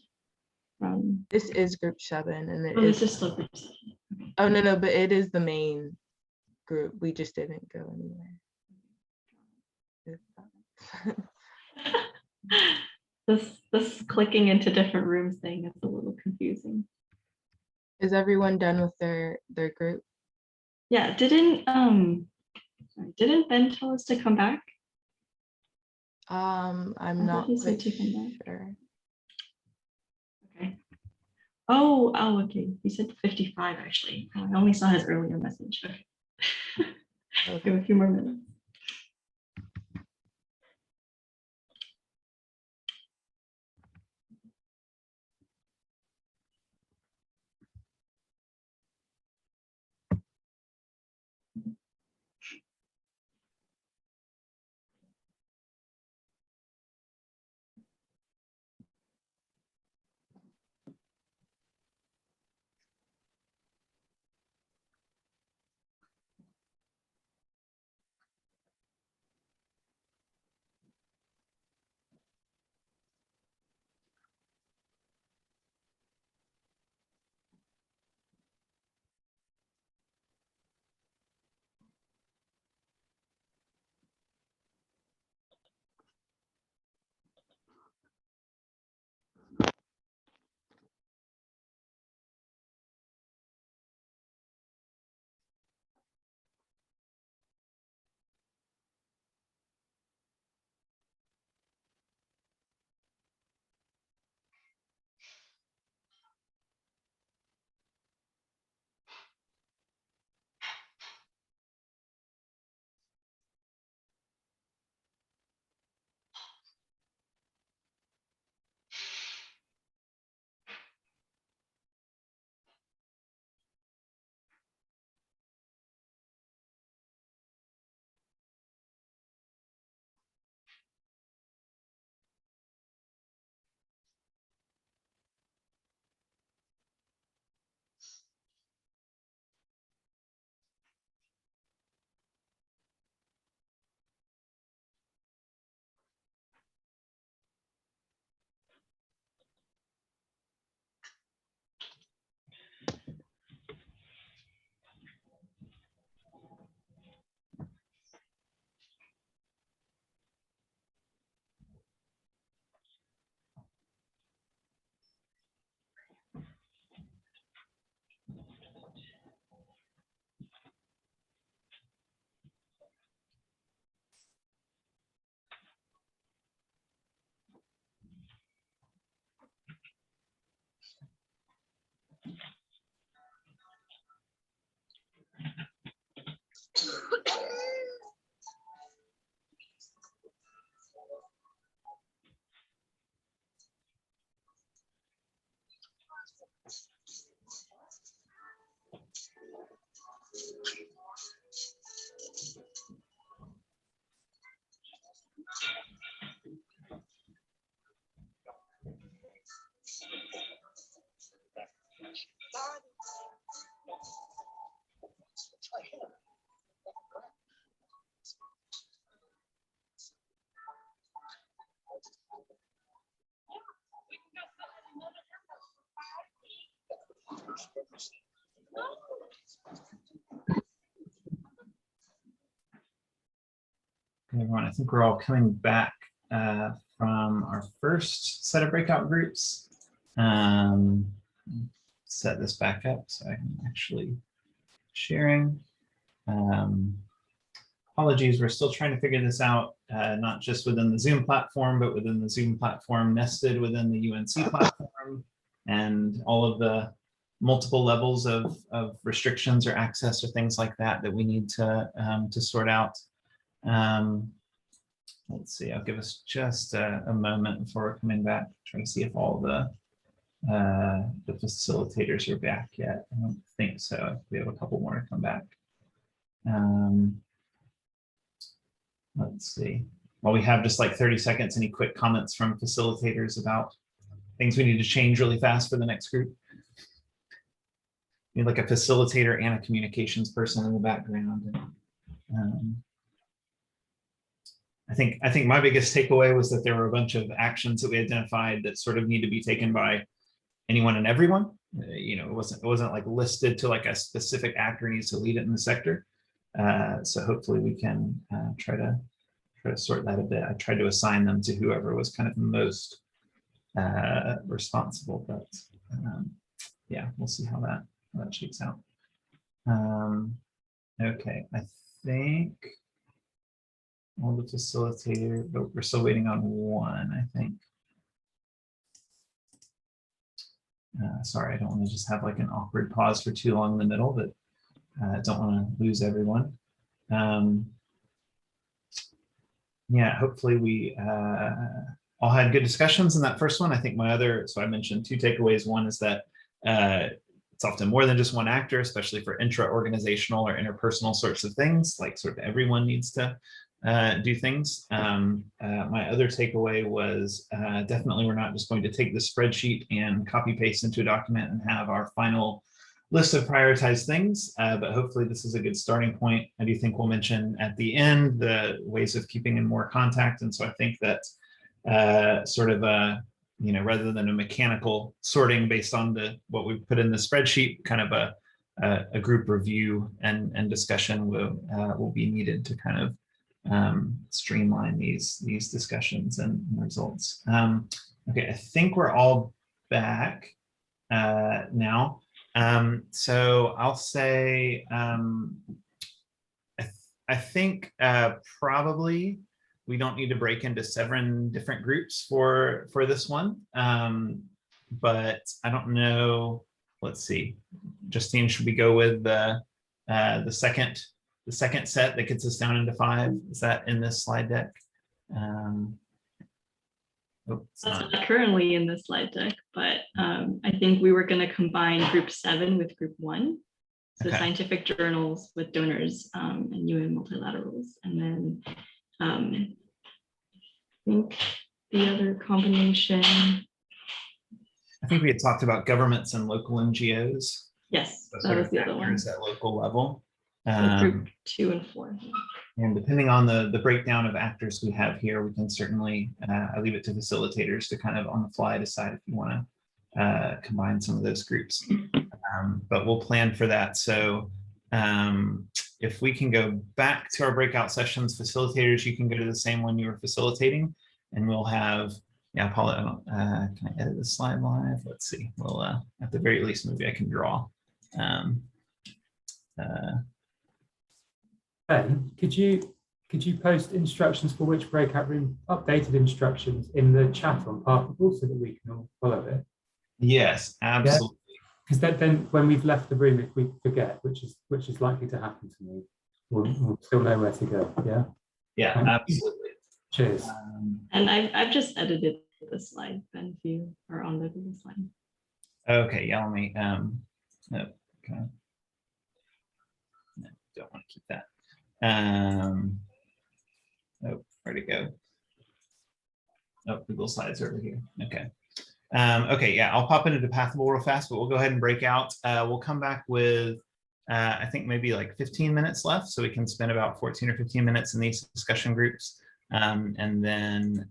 This is group 7, and this is still group 7. Okay. Oh no, but it is the main group. We just didn't go anywhere. This clicking into different rooms thing is a little confusing. Is everyone done with their group? Yeah, didn't Ben tell us to come back? I'm not quite sure. Okay. Oh, okay. He said 55 actually. I only saw his earlier message. Okay. Give a few more minutes. Everyone, I think we're all coming back from our first set of breakout groups. Set this back up so I can actually sharing. Apologies, we're still trying to figure this out, not just within the Zoom platform, but within the Zoom platform nested within the UNC platform, and all of the multiple levels of restrictions or access or things like that that we need to sort out. Let's see, I'll give us just a moment before we're coming back, try to see if all the facilitators are back yet. I don't think so. We have a couple more to come back. Let's see. Well, we have just like 30 seconds. Any quick comments from facilitators about things we need to change really fast for the next group? We need like a facilitator and a communications person in the background. I think my biggest takeaway was that there were a bunch of actions that we identified that sort of need to be taken by anyone and everyone. You know, it wasn't like listed to like a specific actor needs to lead it in the sector. So hopefully we can try to sort that a bit. I tried to assign them to whoever was kind of most responsible, but yeah, we'll see how that shakes out. Okay, I think all the facilitator, but we're still waiting on one, I think. Sorry, I don't want to just have like an awkward pause for too long in the middle, but I don't want to lose everyone. Yeah, hopefully we all had good discussions in that first one. I think so I mentioned two takeaways. One is that it's often more than just one actor, especially for intra-organizational or interpersonal sorts of things, like sort of everyone needs to do things. My other takeaway was definitely we're not just going to take the spreadsheet and copy paste into a document and have our final list of prioritized things, but hopefully this is a good starting point. I do think we'll mention at the end the ways of keeping in more contact. And so I think that sort of you know, rather than a mechanical sorting based on what we put in the spreadsheet, kind of a group review and discussion will be needed to kind of streamline these discussions and results. Okay, I think we're all back now. So I'll say I think probably we don't need to break into 7 different groups for this one, but I don't know. Let's see, Justine, should we go with the second set that gets us down into 5? Is that in this slide deck? That's not currently in the slide deck, but I think we were going to combine group 7 with group 1. So okay. Scientific journals with donors and UN multilaterals. And then I think the other combination. I think we had talked about governments and local NGOs. Yes, that was the other one. At local level. Group 2 and 4. And depending on the breakdown of actors we have here, we can certainly, I leave it to facilitators to kind of on the fly decide if you want to combine some of those groups. But we'll plan for that. So if we can go back to our breakout sessions, facilitators, you can go to the same one you were facilitating, and we'll have, yeah, Paula, can I edit the slide live? Let's see. Well, at the very least, maybe I can draw. Ben, could you post instructions for which breakout room, updated instructions in the chat on Parkable so that we can all follow it? Yes, absolutely. Because then when we've left the room, if we forget, which is likely to happen to me, we'll still know where to go. Yeah. Yeah, absolutely. Cheers. And I've just edited the slide, Ben, if you are on the Google slide. Okay, yeah, let me okay. No, don't want to keep that. Oh, where'd it go? Oh, Google Slides are over here. Okay. Okay, yeah, I'll pop into Depathable real fast, but we'll go ahead and break out. We'll come back with, I think maybe like 15 minutes left, so we can spend about 14 or 15 minutes in these discussion groups. And then,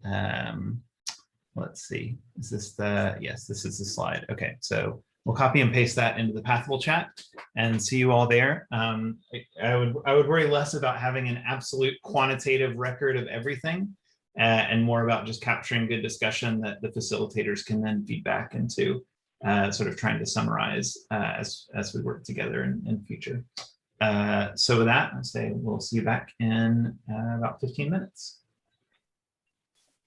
let's see, is this the, yes, this is the slide. Okay, so we'll copy and paste that into the Pathable chat and see you all there. I would worry less about having an absolute quantitative record of everything, and more about just capturing good discussion that the facilitators can then feed back into, sort of trying to summarize as we work together in future. So with that, I'll say we'll see you back in about 15 minutes.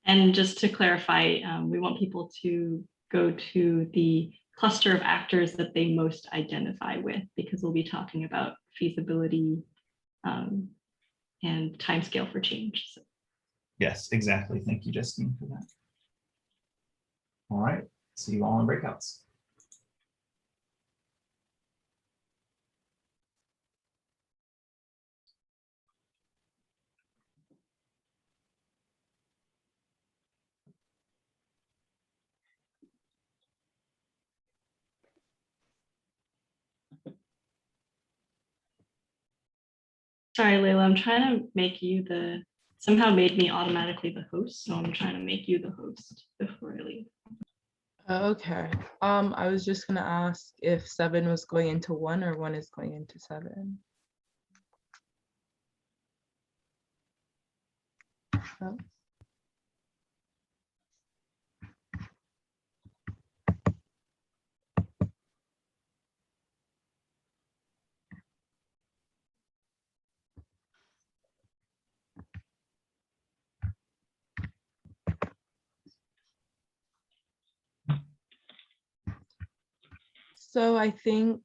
And just to clarify, we want people to go to the cluster of actors that they most identify with, because we'll be talking about feasibility and timescale for change. So. Yes, exactly. Thank you, Justine, for that. All right, see you all in breakouts. Sorry, Layla, I'm trying to make you the, somehow made me automatically the host, so I'm trying to make you the host before I leave. Okay. I was just gonna ask if 7 was going into 1 or 1 is going into 7. Oh. So I think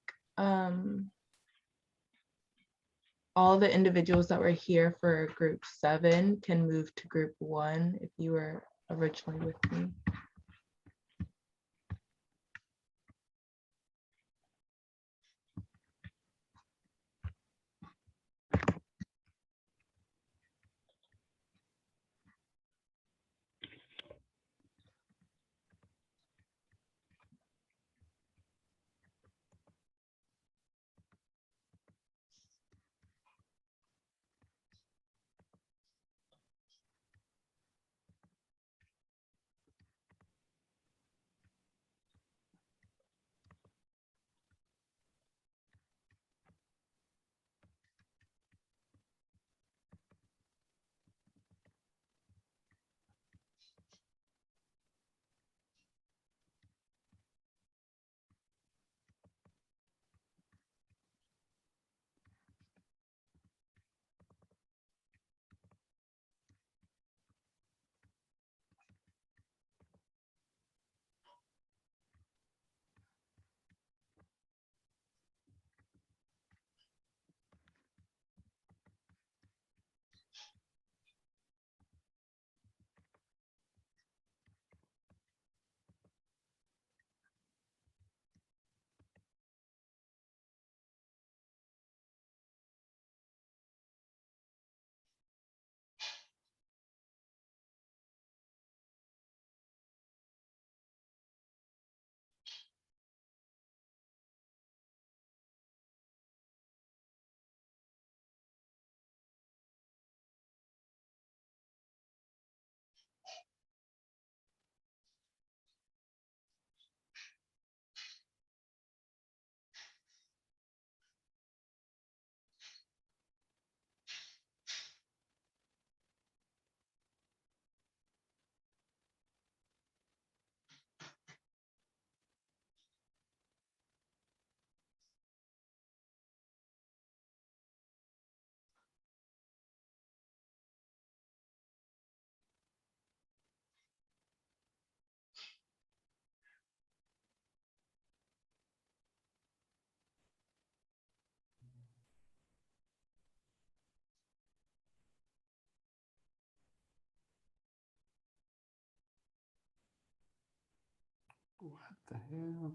all the individuals that were here for group 7 can move to group 1 if you were originally with me. What the hell?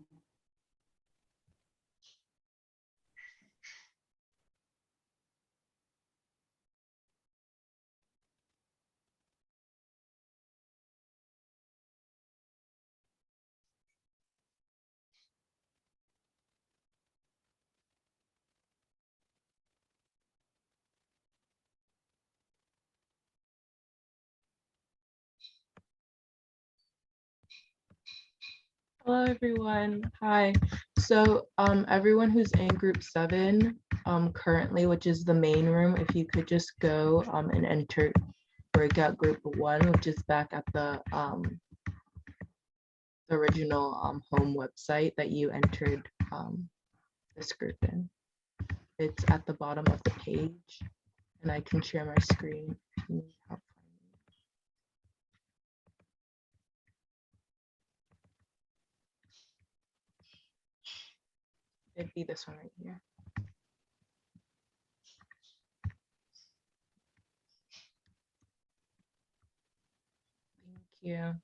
Hello, everyone. Hi. So everyone who's in group 7 currently, which is the main room, if you could just go and enter breakout group 1, which is back at the original home website that you entered this group in. It's at the bottom of the page, and I can share my screen if you need help. It'd be this one right here. Thank you.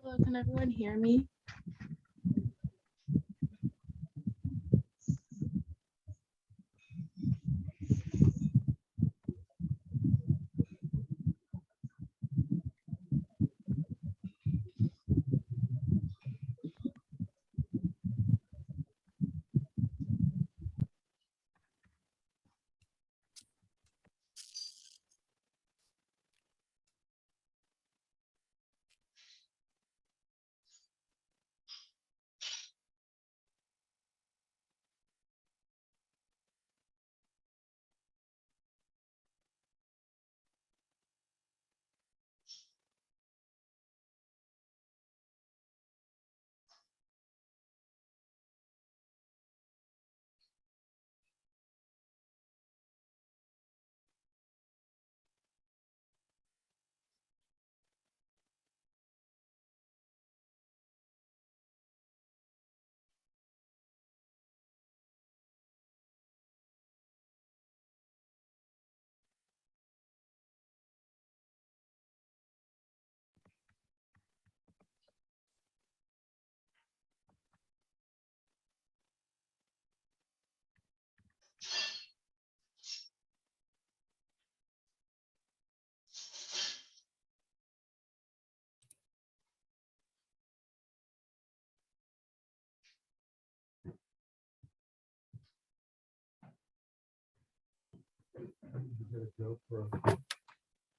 Hello, can everyone hear me?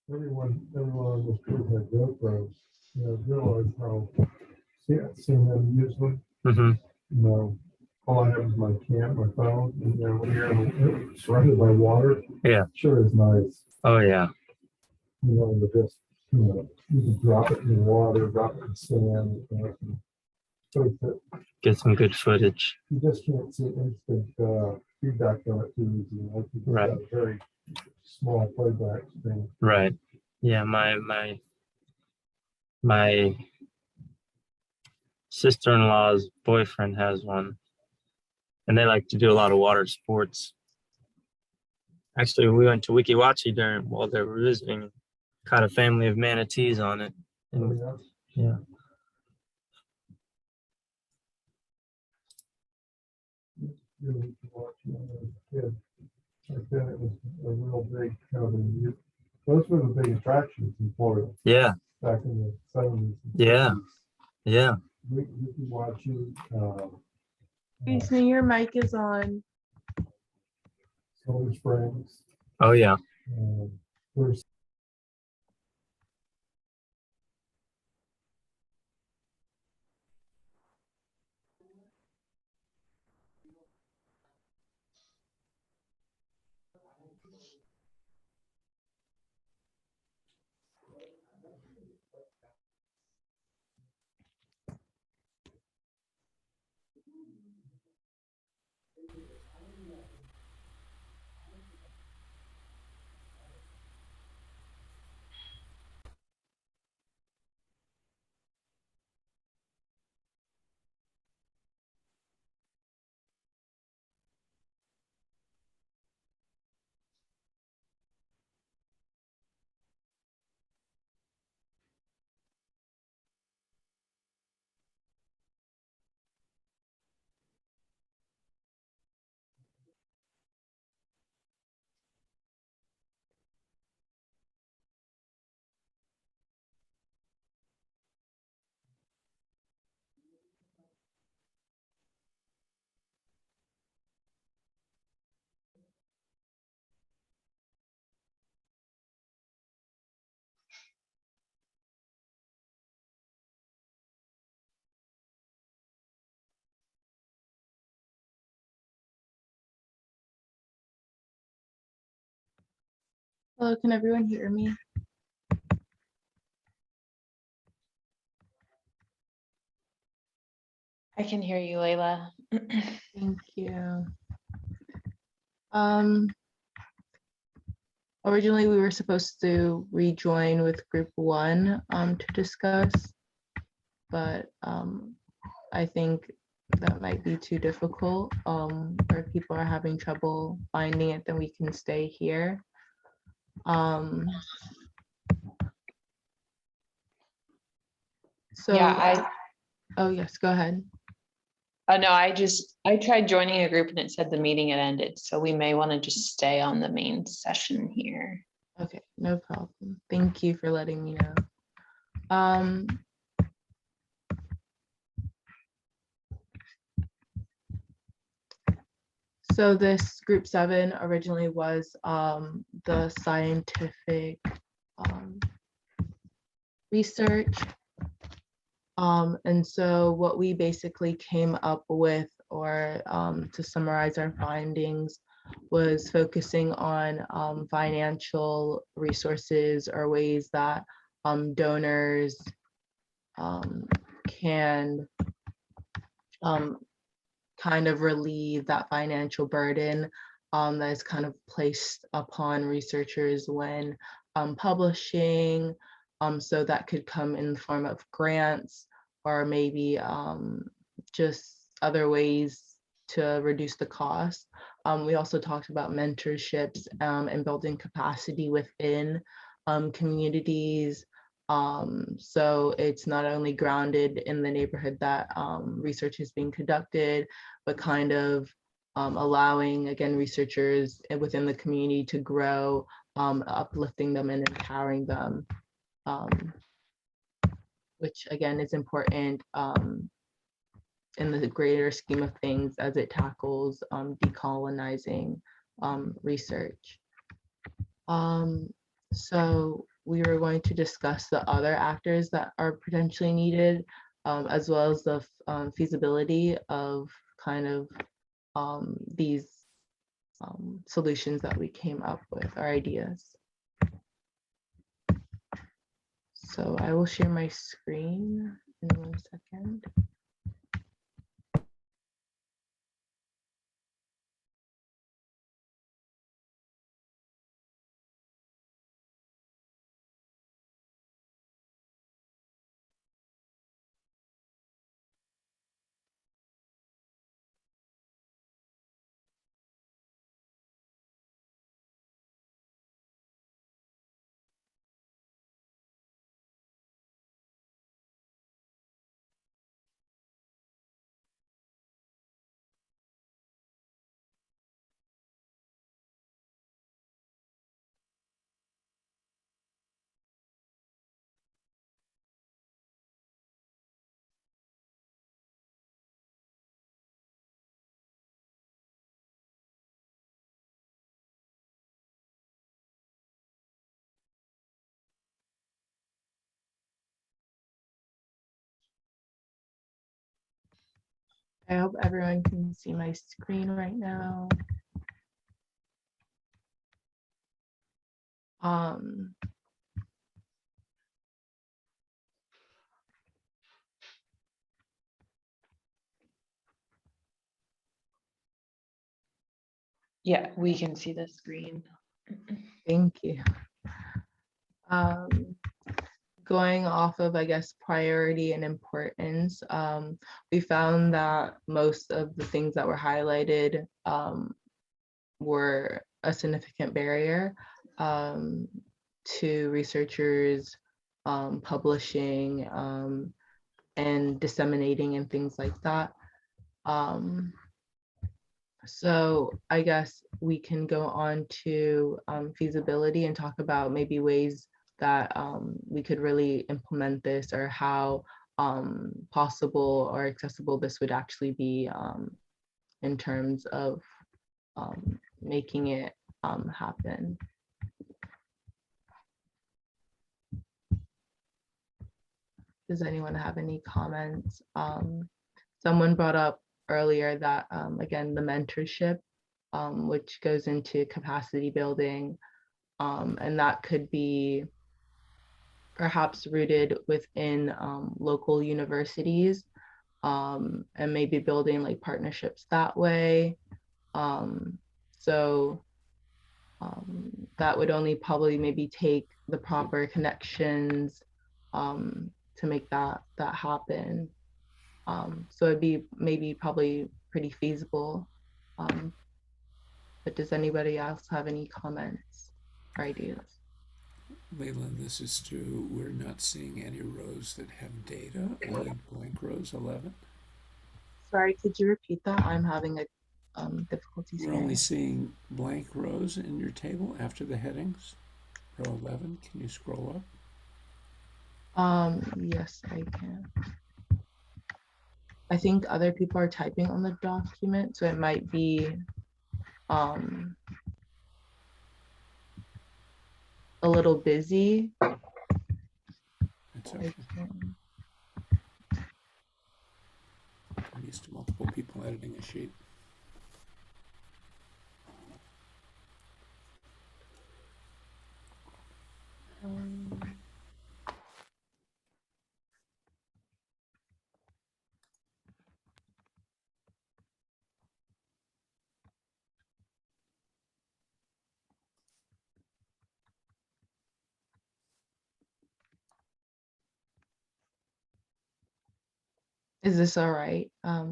Everyone on this group had GoPros. You know, realize how seeing them use them. You know, all I have is my phone, and you know, when you're surrounded by water. Yeah, sure is nice. Oh yeah. You know, with just you can drop it in the water, drop it in sand. Get some good footage. You just can't see instant feedback on it too easy. You know, right. Got a very small playback thing. Right. Yeah, my sister-in-law's boyfriend has one, and they like to do a lot of water sports. Actually, we went to Weeki Wachee while they were visiting, caught a family of manatees on it. And, yeah. Back then it was a real big those were the big attractions in Florida. Yeah. Back in the 70s. Yeah. 60s. Yeah. We can watch you. Jason, your mic is on. Silver Springs. Oh yeah. There's Hello, can everyone hear me? I can hear you, Layla. Thank you. Originally, we were supposed to rejoin with group 1 to discuss, but I think that might be too difficult, or if people are having trouble finding it, then we can stay here. So Yeah, oh yes, go ahead. no, I tried joining a group and it said the meeting had ended. So we may want to just stay on the main session here. Okay, no problem. Thank you for letting me know. So this group 7 originally was the scientific research. And so what we basically came up with, or to summarize our findings, was focusing on financial resources or ways that donors can kind of relieve that financial burden that is kind of placed upon researchers when publishing. So that could come in the form of grants, or maybe just other ways to reduce the cost. We also talked about mentorships and building capacity within communities. So it's not only grounded in the neighborhood that research is being conducted, but kind of allowing, again, researchers within the community to grow, uplifting them and empowering them, which again is important in the greater scheme of things as it tackles decolonizing research. So we were going to discuss the other actors that are potentially needed, as well as the feasibility of kind of these solutions that we came up with, our ideas. So I will share my screen in 1 second. I hope everyone can see my screen right now. Yeah, we can see the screen. Thank you. Going off of, I guess, priority and importance, we found that most of the things that were highlighted were a significant barrier to researchers publishing and disseminating and things like that. So I guess we can go on to feasibility and talk about maybe ways that we could really implement this, or how possible or accessible this would actually be in terms of making it happen. Does anyone have any comments? Someone brought up earlier that, again, the mentorship, which goes into capacity building, and that could be perhaps rooted within local universities, and maybe building like partnerships that way. So that would only probably maybe take the proper connections to make that happen. So it'd be maybe probably pretty feasible. But does anybody else have any comments or ideas? Leila, this is Stu. We're not seeing any rows that have data, only blank rows 11. Sorry, could you repeat that? I'm having a difficulty We're hearing. only seeing blank rows in your table after the headings. Row 11, can you scroll up? Yes, I can. I think other people are typing on the document, so it might be a little busy. It's okay. I'm used to multiple people editing a sheet. Is this all right? I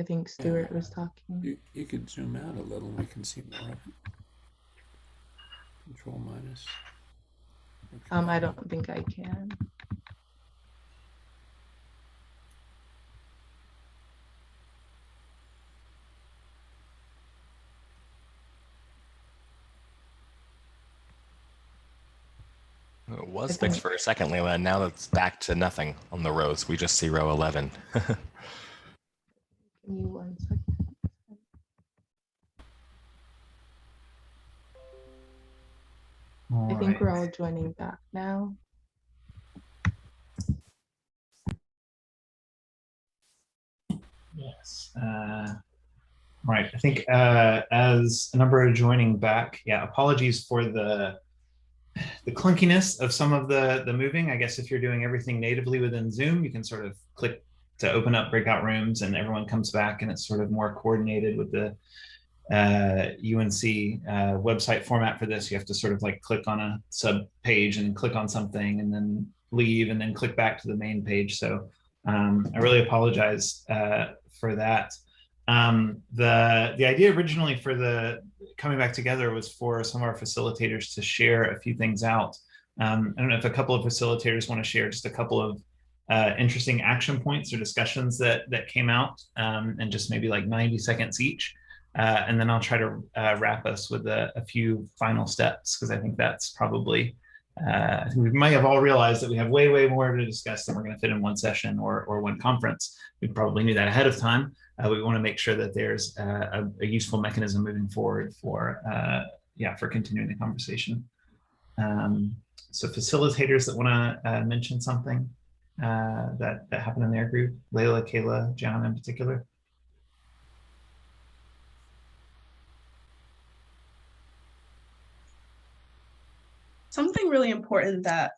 think Stuart was talking. You could zoom out a little, we can see more of it. Control minus. Okay. I don't think I can. It was fixed for a second, Leila, and now it's back to nothing on the rows. We just see row 11. Give me 1 second. I think we're all joining back now. Yes. Right. I think as a number are joining back, yeah, apologies for the clunkiness of some of the moving. I guess if you're doing everything natively within Zoom, you can sort of click to open up breakout rooms and everyone comes back and it's sort of more coordinated with the UNC website format for this. You have to sort of like click on a sub page and click on something and then leave and then click back to the main page. So I really apologize for that. The idea originally for the coming back together was for some of our facilitators to share a few things out. I don't know if a couple of facilitators want to share just a couple of interesting action points or discussions that came out and just maybe like 90 seconds each. And then I'll try to wrap us with a few final steps because I think that's probably, I think we might have all realized that we have way, way more to discuss than we're going to fit in one session or one conference. We probably knew that ahead of time. We want to make sure that there's a useful mechanism moving forward for continuing the conversation. So facilitators that want to mention something that happened in their group, Layla, Kayla, John in particular. Something really important that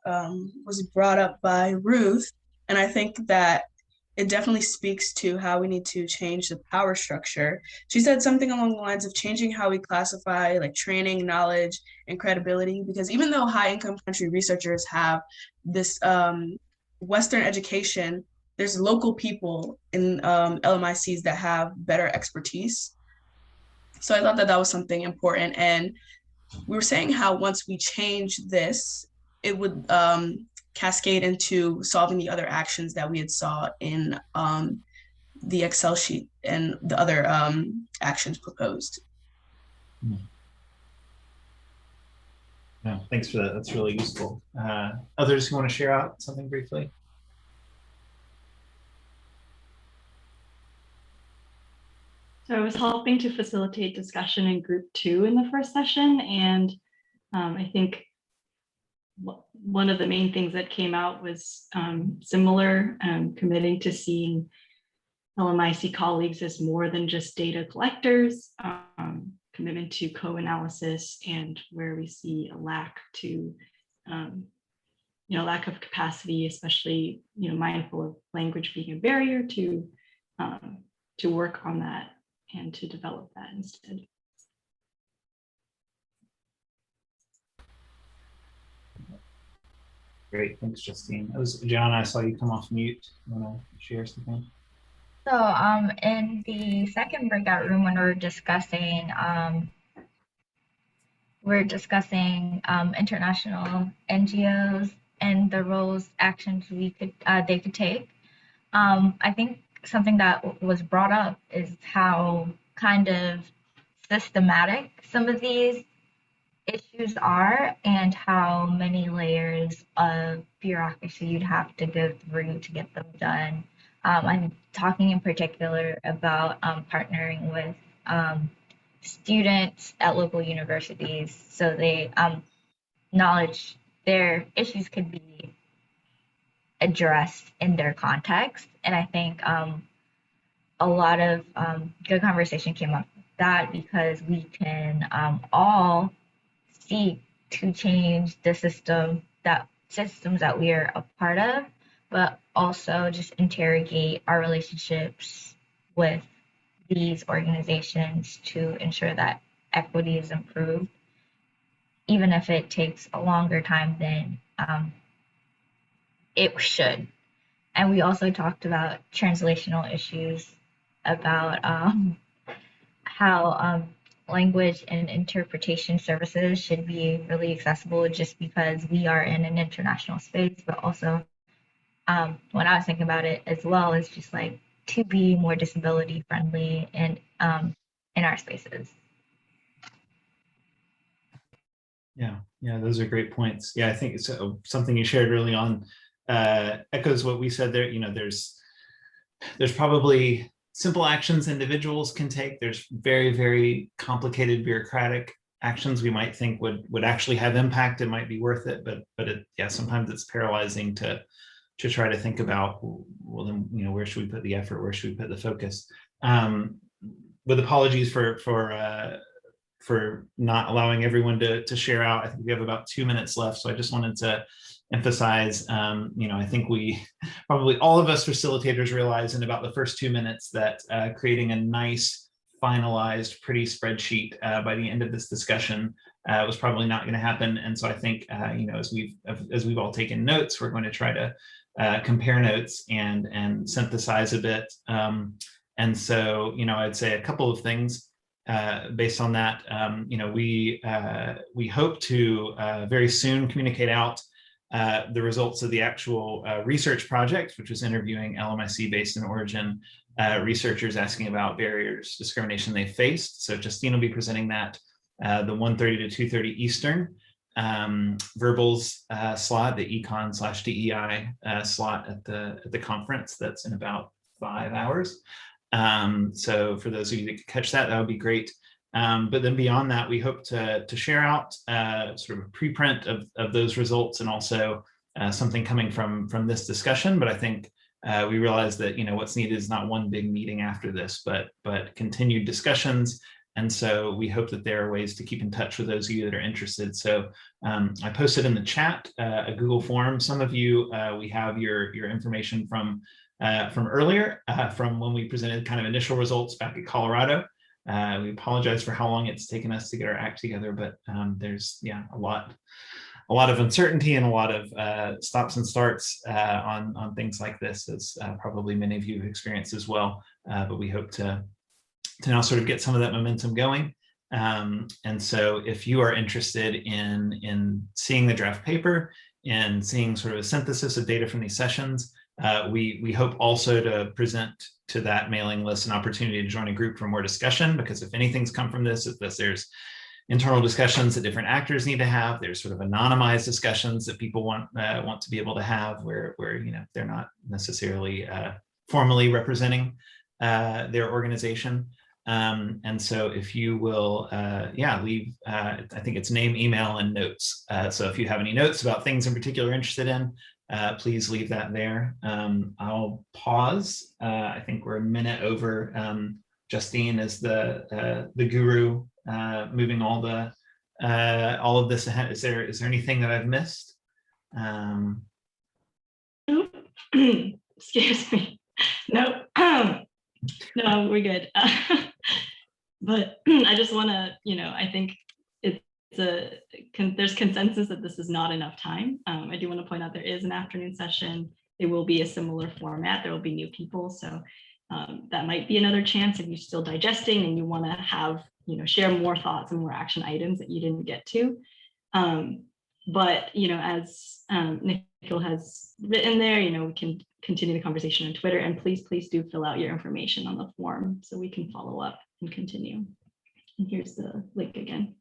was brought up by Ruth, and I think that it definitely speaks to how we need to change the power structure. She said something along the lines of changing how we classify like training, knowledge, and credibility, because even though high-income country researchers have this Western education, there's local people in LMICs that have better expertise. So I thought that that was something important. And we were saying how once we change this, it would cascade into solving the other actions that we had saw in the Excel sheet and the other actions proposed. No, thanks for that. That's really useful. Others who want to share out something briefly? So I was helping to facilitate discussion in group 2 in the first session. And I think one of the main things that came out was similar, committing to seeing LMIC colleagues as more than just data collectors, commitment to co-analysis, and where we see a lack to, lack of capacity, especially, mindful of language being a barrier to work on that and to develop that instead. Great, thanks, Justine. That was John. I saw you come off mute. You want to share something? So in the second breakout room when we were discussing we're discussing international NGOs and the roles, actions they could take. I think something that was brought up is how kind of systematic some of these issues are and how many layers of bureaucracy you'd have to go through to get them done. I'm talking in particular about partnering with students at local universities so they knowledge their issues could be addressed in their context. And I think a lot of good conversation came up with that because we can all seek to change the systems that we are a part of, but also just interrogate our relationships with these organizations to ensure that equity is improved, even if it takes a longer time than it should. And we also talked about translational issues, about how language and interpretation services should be really accessible just because we are in an international space, but also when I was thinking about it as well is just like to be more disability friendly and in our spaces. Yeah, those are great points. Yeah, I think it's something you shared early on echoes what we said there. You know, there's probably simple actions individuals can take. There's very, very complicated bureaucratic actions we might think would actually have impact. It might be worth it, but sometimes it's paralyzing to try to think about, well, then, you know, where should we put the effort? Where should we put the focus? With apologies for not allowing everyone to share out. I think we have about 2 minutes left. So I just wanted to emphasize, you know, I think we probably all of us facilitators realize in about the first 2 minutes that creating a nice, finalized, pretty spreadsheet by the end of this discussion was probably not going to happen. And so I think, you know, as we've all taken notes, we're going to try to compare notes and synthesize a bit. And so, you know, I'd say a couple of things based on that. You know, we hope to very soon communicate out the results of the actual research project, which was interviewing LMIC based in origin researchers asking about barriers, discrimination they faced. So Justine will be presenting that the 1:30 to 2:30 Eastern verbals slot, the econ/DEI slot at the conference. That's in about 5 hours. So for those of you that could catch that, that would be great. But then beyond that, we hope to share out sort of a preprint of those results and also something coming from this discussion. But I think we realize that, you know, what's needed is not one big meeting after this, but continued discussions. And so we hope that there are ways to keep in touch with those of you that are interested. So I posted in the chat a Google form. Some of you, we have your information from earlier, from when we presented kind of initial results back at Colorado. We apologize for how long it's taken us to get our act together, but there's a lot of uncertainty and a lot of stops and starts on things like this, as probably many of you have experienced as well. But we hope to now sort of get some of that momentum going. And so if you are interested in seeing the draft paper and seeing sort of a synthesis of data from these sessions, we hope also to present to that mailing list an opportunity to join a group for more discussion, because if anything's come from this, there's internal discussions that different actors need to have. There's sort of anonymized discussions that people want to be able to have where you know, they're not necessarily formally representing their organization. And so if you will, leave, I think it's name, email, and notes. So if you have any notes about things in particular you're interested in, please leave that there. I'll pause. I think we're a minute over. Justine is the guru moving all of this ahead. Is there anything that I've missed? Excuse me. No. No, we're good. But I just want to, you know, I think there's consensus that this is not enough time. I do want to point out there is an afternoon session. It will be a similar format. There will be new people. So that might be another chance if you're still digesting and you want to have share more thoughts and more action items that you didn't get to. But as Nikhil has written there, we can continue the conversation on Twitter, and please do fill out your information on the form so we can follow up and continue. And here's the link again.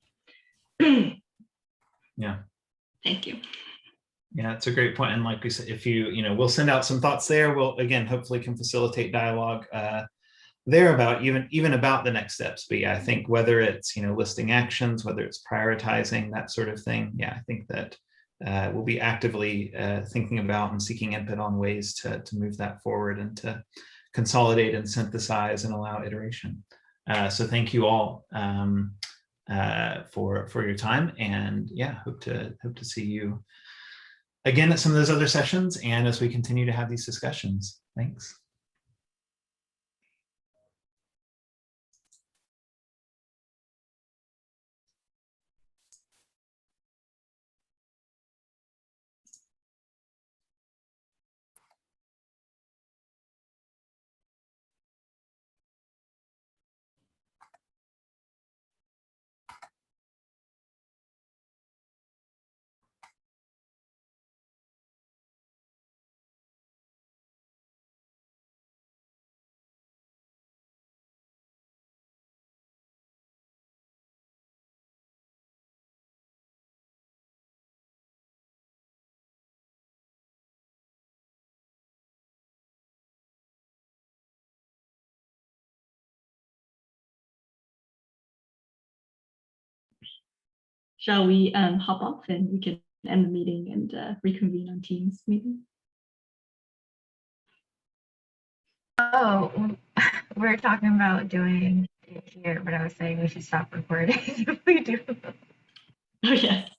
Yeah. Thank you. Yeah, it's a great point. And like we said, if we'll send out some thoughts there. We'll, again, hopefully can facilitate dialogue there about even about the next steps. But yeah, I think whether it's, listing actions, whether it's prioritizing, that sort of thing. Yeah, I think that we'll be actively thinking about and seeking input on ways to move that forward and to consolidate and synthesize and allow iteration. So thank you all for your time, and yeah, hope to see you again at some of those other sessions and as we continue to have these discussions. Thanks. Shall we hop off and we can end the meeting and reconvene on Teams maybe? Oh, we're talking about doing it here, but I was saying we should stop recording if we do. Oh, yes.